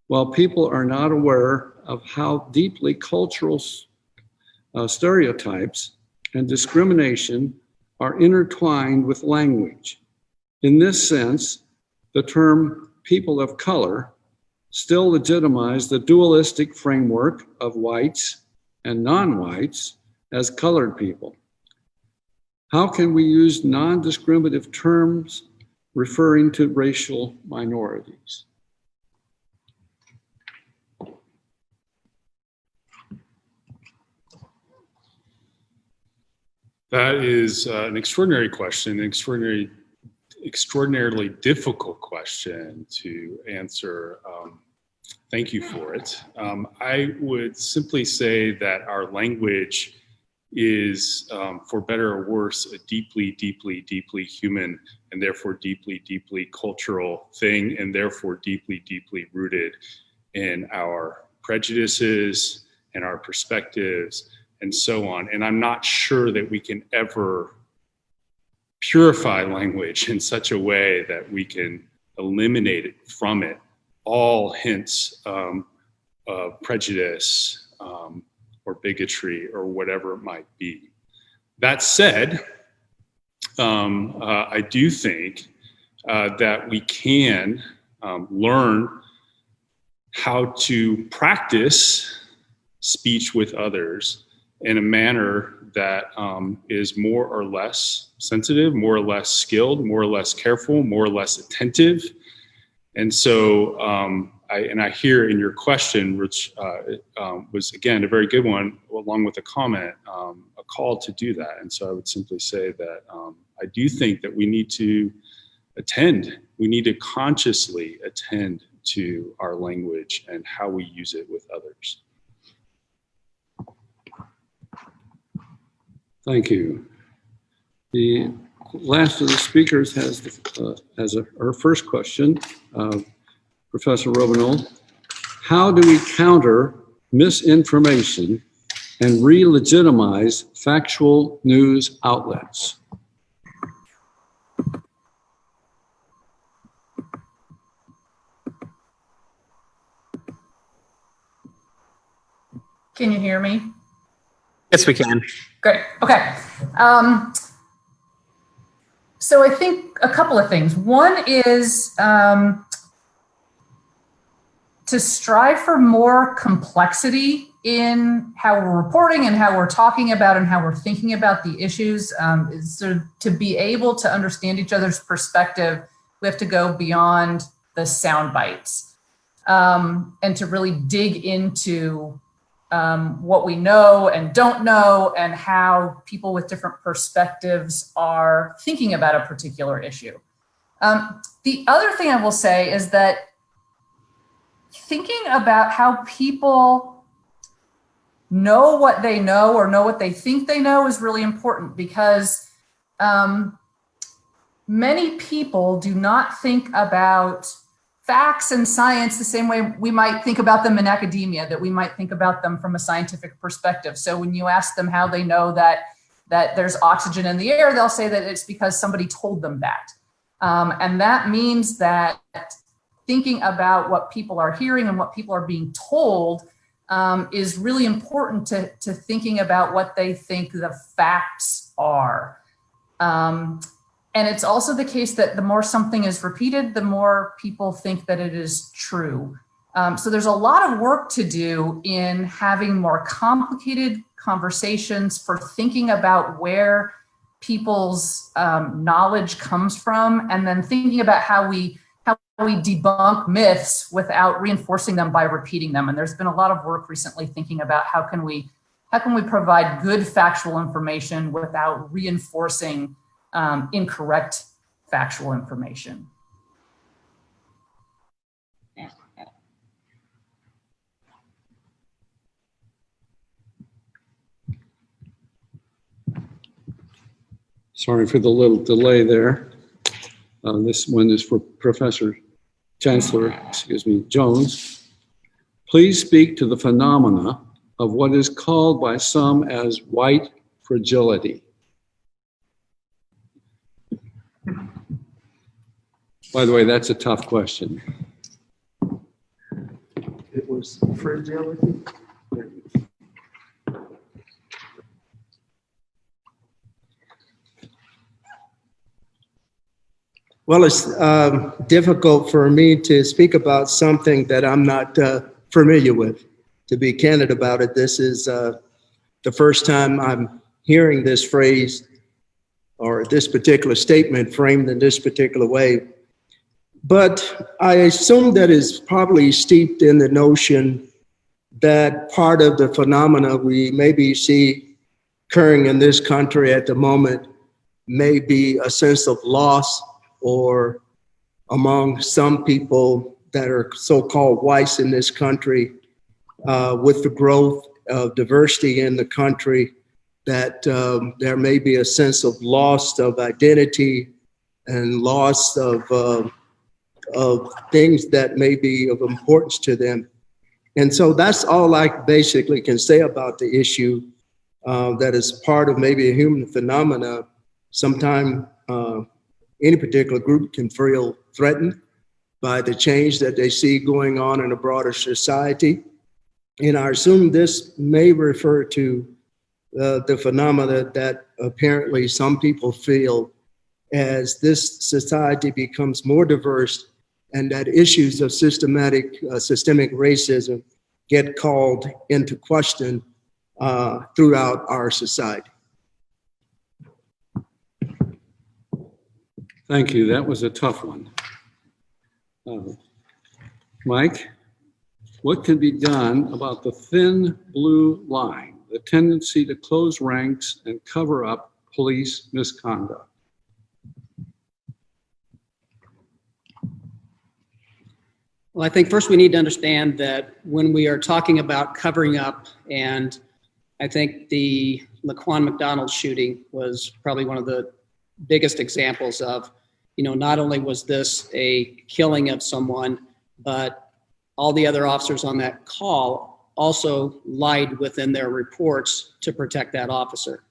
while people are not aware of how deeply cultural stereotypes and discrimination are intertwined with language. In this sense, the term people of color still legitimize the dualistic framework of whites and non-whites as colored people. How can we use non-discriminative terms referring to racial minorities? That is an extraordinary question, extraordinarily difficult question to answer. Thank you for it. I would simply say that our language is, for better or worse, a deeply, deeply, deeply human and therefore deeply, deeply cultural thing, and therefore deeply, deeply rooted in our prejudices and our perspectives and so on. And I'm not sure that we can ever purify language in such a way that we can eliminate it from it all hints of prejudice or bigotry or whatever it might be. That said, I do think that we can learn how to practice speech with others in a manner that is more or less sensitive, more or less skilled, more or less careful, more or less attentive. And so I hear in your question, which was again a very good one, along with a comment, a call to do that. And so I would simply say that I do think that we need to consciously attend to our language and how we use it with others. Thank you. The last of the speakers has our first question. Professor Robbennolt, how do we counter misinformation and re-legitimize factual news outlets? Can you hear me? Yes, we can. Great. Okay. So I think a couple of things. One is to strive for more complexity in how we're reporting and how we're talking about and how we're thinking about the issues. So to be able to understand each other's perspective, we have to go beyond the sound bites and to really dig into what we know and don't know and how people with different perspectives are thinking about a particular issue. The other thing I will say is that thinking about how people know what they know or know what they think they know is really important, because many people do not think about facts and science the same way we might think about them in academia, that we might think about them from a scientific perspective. So when you ask them how they know that that there's oxygen in the air, they'll say that it's because somebody told them that. And that means that thinking about what people are hearing and what people are being told is really important to thinking about what they think the facts are. And it's also the case that the more something is repeated, the more people think that it is true. So there's a lot of work to do in having more complicated conversations, for thinking about where people's knowledge comes from, and then thinking about how we debunk myths without reinforcing them by repeating them. And there's been a lot of work recently thinking about how can we provide good factual information without reinforcing incorrect factual information. Sorry for the little delay there. This one is for Professor Chancellor, Jones. Please speak to the phenomena of what is called by some as white fragility. By the way, that's a tough question. It was fragility. Well, it's difficult for me to speak about something that I'm not familiar with. To be candid about it, this is the first time I'm hearing this phrase or this particular statement framed in this particular way. But I assume that it's probably steeped in the notion that part of the phenomena we maybe see occurring in this country at the moment may be a sense of loss, or among some people that are so-called whites in this country, with the growth of diversity in the country, that there may be a sense of loss of identity and loss of things that may be of importance to them. And so that's all I basically can say about the issue, that is part of maybe a human phenomena. Sometime any particular group can feel threatened by the change that they see going on in a broader society. And I assume this may refer to the phenomena that apparently some people feel as this society becomes more diverse, and that issues of systemic racism get called into question throughout our society. Thank you. That was a tough one. Mike, what can be done about the thin blue line, the tendency to close ranks and cover up police misconduct? Well, I think first we need to understand that when we are talking about covering up, and I think the Laquan McDonald shooting was probably one of the biggest examples of, not only was this a killing of someone, but all the other officers on that call also lied within their reports to protect that officer.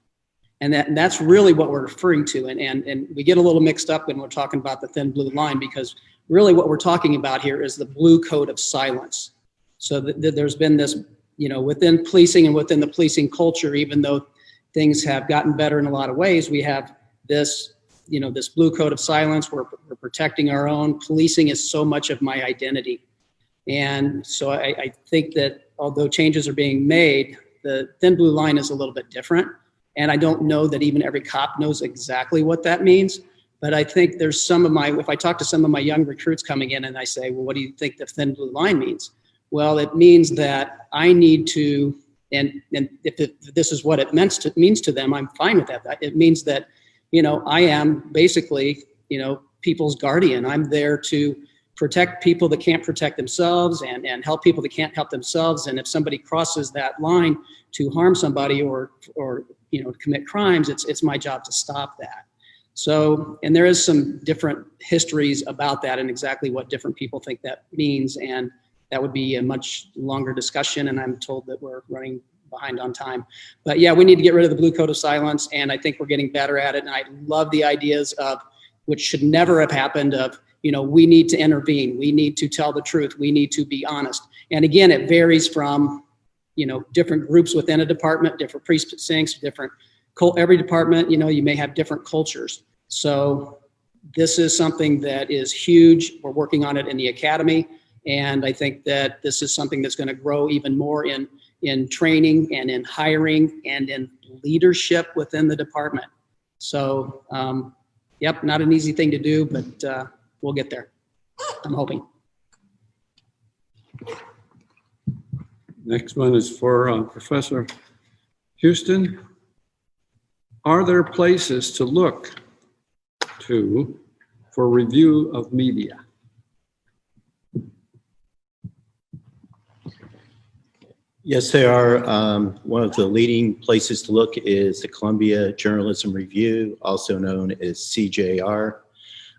And that's really what we're referring to. And we get a little mixed up when we're talking about the thin blue line, because really what we're talking about here is the blue code of silence. So there's been this, within policing and within the policing culture, even though things have gotten better in a lot of ways, we have this, this blue code of silence. We're protecting our own. Policing is so much of my identity. And so I think that although changes are being made, the thin blue line is a little bit different. And I don't know that even every cop knows exactly what that means. But I think there's if I talk to some of my young recruits coming in and I say, well, what do you think the thin blue line means? Well, it means that I need to, and if this is what it means to them, I'm fine with that. It means that, I am basically, people's guardian. I'm there to protect people that can't protect themselves and help people that can't help themselves. And if somebody crosses that line to harm somebody or commit crimes, it's my job to stop that. So, and there is some different histories about that and exactly what different people think that means. And that would be a much longer discussion. And I'm told that we're running behind on time. But yeah, we need to get rid of the blue code of silence, and I think we're getting better at it. And I love the ideas of, which should never have happened, of, we need to intervene. We need to tell the truth. We need to be honest. And again, it varies from, different groups within a department, different precincts, every department, you may have different cultures. So this is something that is huge. We're working on it in the academy. And I think that this is something that's going to grow even more in training and in hiring and in leadership within the department. So, yep, not an easy thing to do, but we'll get there. I'm hoping. Next one is for Professor Houston. Are there places to look to for review of media? Yes, there are. One of the leading places to look is the Columbia Journalism Review, also known as CJR.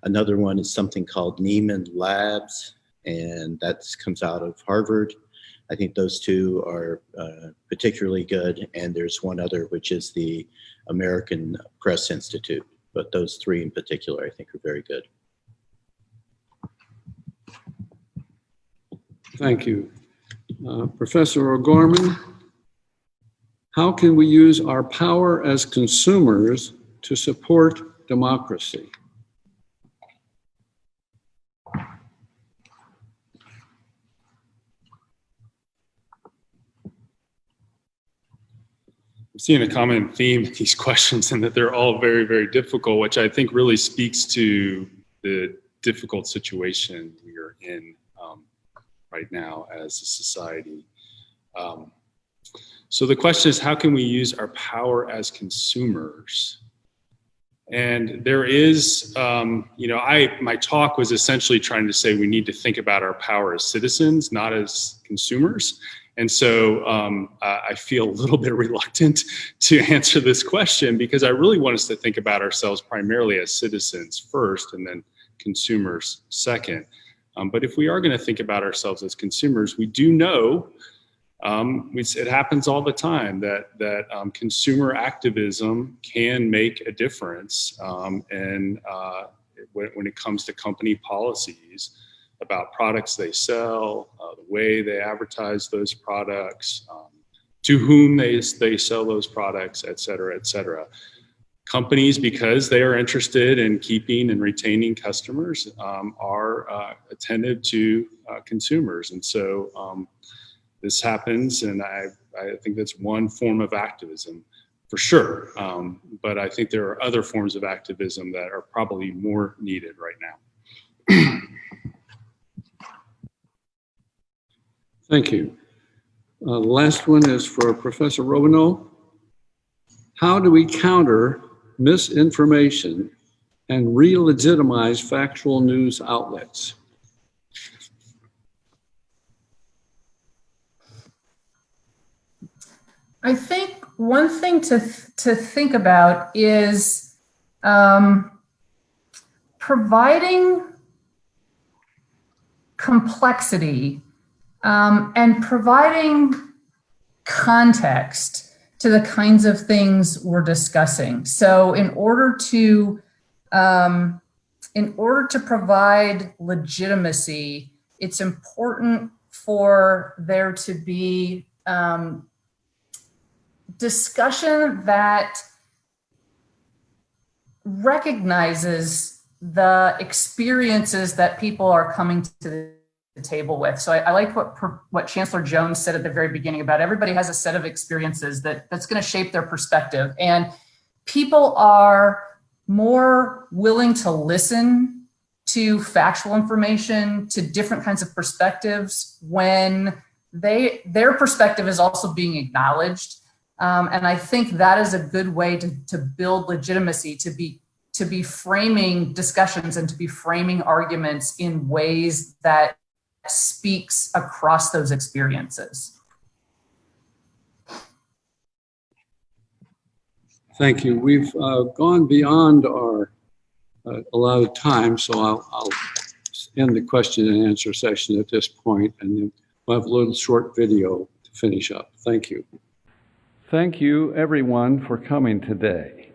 Another one is something called Neiman Labs, and that comes out of Harvard. I think those two are particularly good, and there's one other, which is the American Press Institute. But those three in particular, I think, are very good. Thank you. Professor O'Gorman, how can we use our power as consumers to support democracy? I'm seeing a common theme in these questions, and that they're all very, very difficult, which I think really speaks to the difficult situation we are in right now as a society. So the question is, how can we use our power as consumers? And there is, my talk was essentially trying to say we need to think about our power as citizens, not as consumers. And so I feel a little bit reluctant to answer this question, because I really want us to think about ourselves primarily as citizens first, and then consumers second. But if we are going to think about ourselves as consumers, we do know it happens all the time that consumer activism can make a difference, and when it comes to company policies about products they sell, the way they advertise those products, to whom they sell those products, et cetera, et cetera. Companies, because they are interested in keeping and retaining customers, are attentive to consumers. And so this happens, and I think that's one form of activism for sure. But I think there are other forms of activism that are probably more needed right now. Thank you. The last one is for Professor Robbennolt. How do we counter misinformation and re-legitimize factual news outlets? I think one thing to think about is providing complexity and providing context to the kinds of things we're discussing. So in order to provide legitimacy, it's important for there to be discussion that recognizes the experiences that people are coming to the table with. So I like what Chancellor Jones said at the very beginning about everybody has a set of experiences that's going to shape their perspective. And people are more willing to listen to factual information, to different kinds of perspectives when their perspective is also being acknowledged. And I think that is a good way to build legitimacy, to be framing discussions and to be framing arguments in ways that speaks across those experiences. Thank you. We've gone beyond our allotted time, so I'll end the question and answer session at this point, and then we'll have a little short video to finish up. Thank you. Thank you, everyone, for coming today.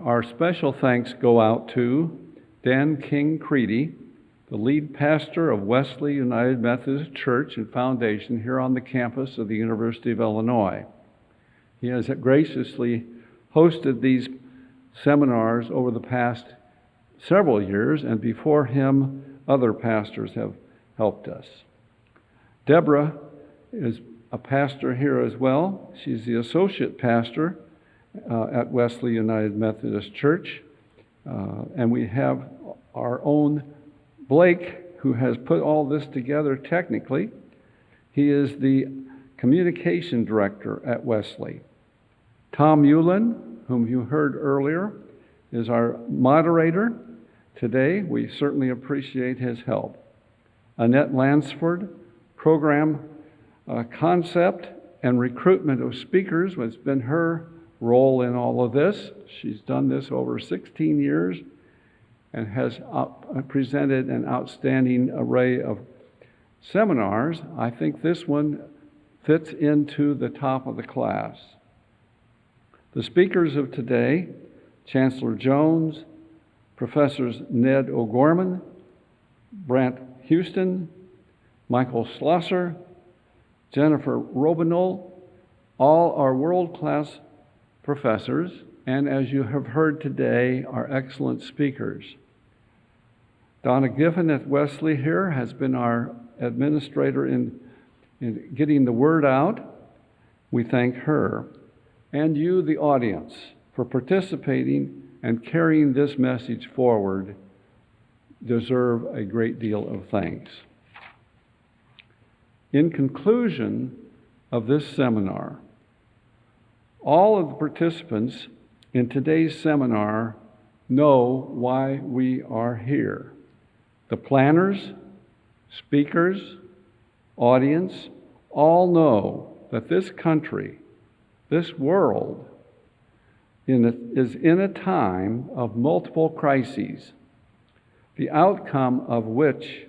Our special thanks go out to Dan King Creedy, the lead pastor of Wesley United Methodist Church and Foundation here on the campus of the University of Illinois. He has graciously hosted these seminars over the past several years, and before him, other pastors have helped us. Deborah is a pastor here as well. She's the associate pastor at Wesley United Methodist Church. And we have our own Blake, who has put all this together technically. He is the communication director at Wesley. Tom Hewlin, whom you heard earlier, is our moderator today. We certainly appreciate his help. Annette Lansford, program concept and recruitment of speakers has been her role in all of this. She's done this over 16 years and has presented an outstanding array of seminars. I think this one fits into the top of the class. The speakers of today, Chancellor Jones, Professors Ned O Gorman, Brant Houston, Michael Schlosser, Jennifer Robbennolt, all are world-class professors, and as you have heard today, are excellent speakers. Donna Giffen at Wesley here has been our administrator in getting the word out. We thank her. And you, the audience, for participating and carrying this message forward, deserve a great deal of thanks. In conclusion of this seminar, all of the participants in today's seminar know why we are here. The planners, speakers, audience, all know that this country, this world, is in a time of multiple crises, the outcome of which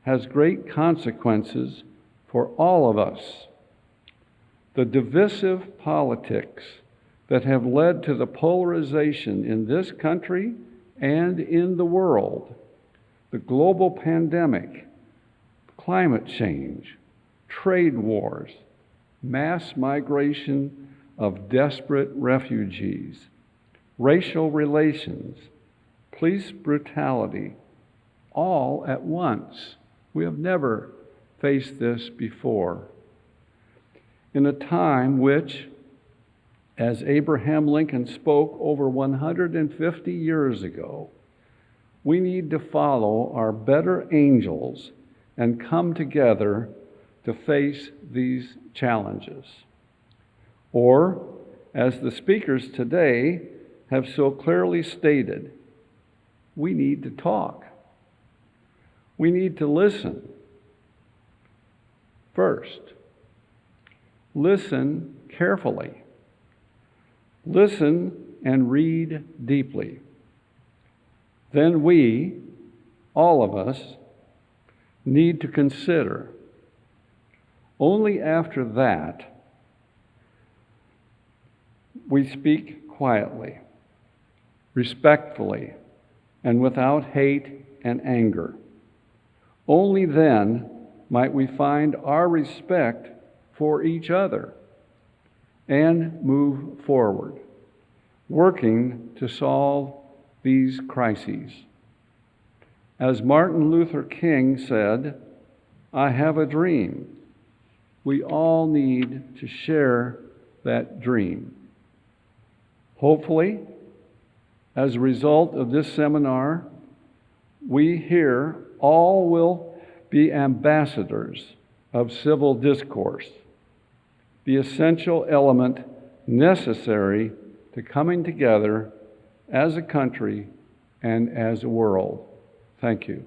has great consequences for all of us. The divisive politics that have led to the polarization in this country and in the world, the global pandemic, climate change, trade wars, mass migration of desperate refugees, racial relations, police brutality, all at once. We have never faced this before. In a time which, as Abraham Lincoln spoke over 150 years ago, we need to follow our better angels and come together to face these challenges. Or, as the speakers today have so clearly stated, we need to talk. We need to listen. First, listen carefully. Listen and read deeply. Then we, all of us, need to consider. Only after that, we speak quietly, respectfully, and without hate and anger. Only then might we find our respect for each other and move forward, working to solve these crises. As Martin Luther King said, "I have a dream." We all need to share that dream. Hopefully, as a result of this seminar, we here all will be ambassadors of civil discourse, the essential element necessary to coming together as a country and as a world. Thank you.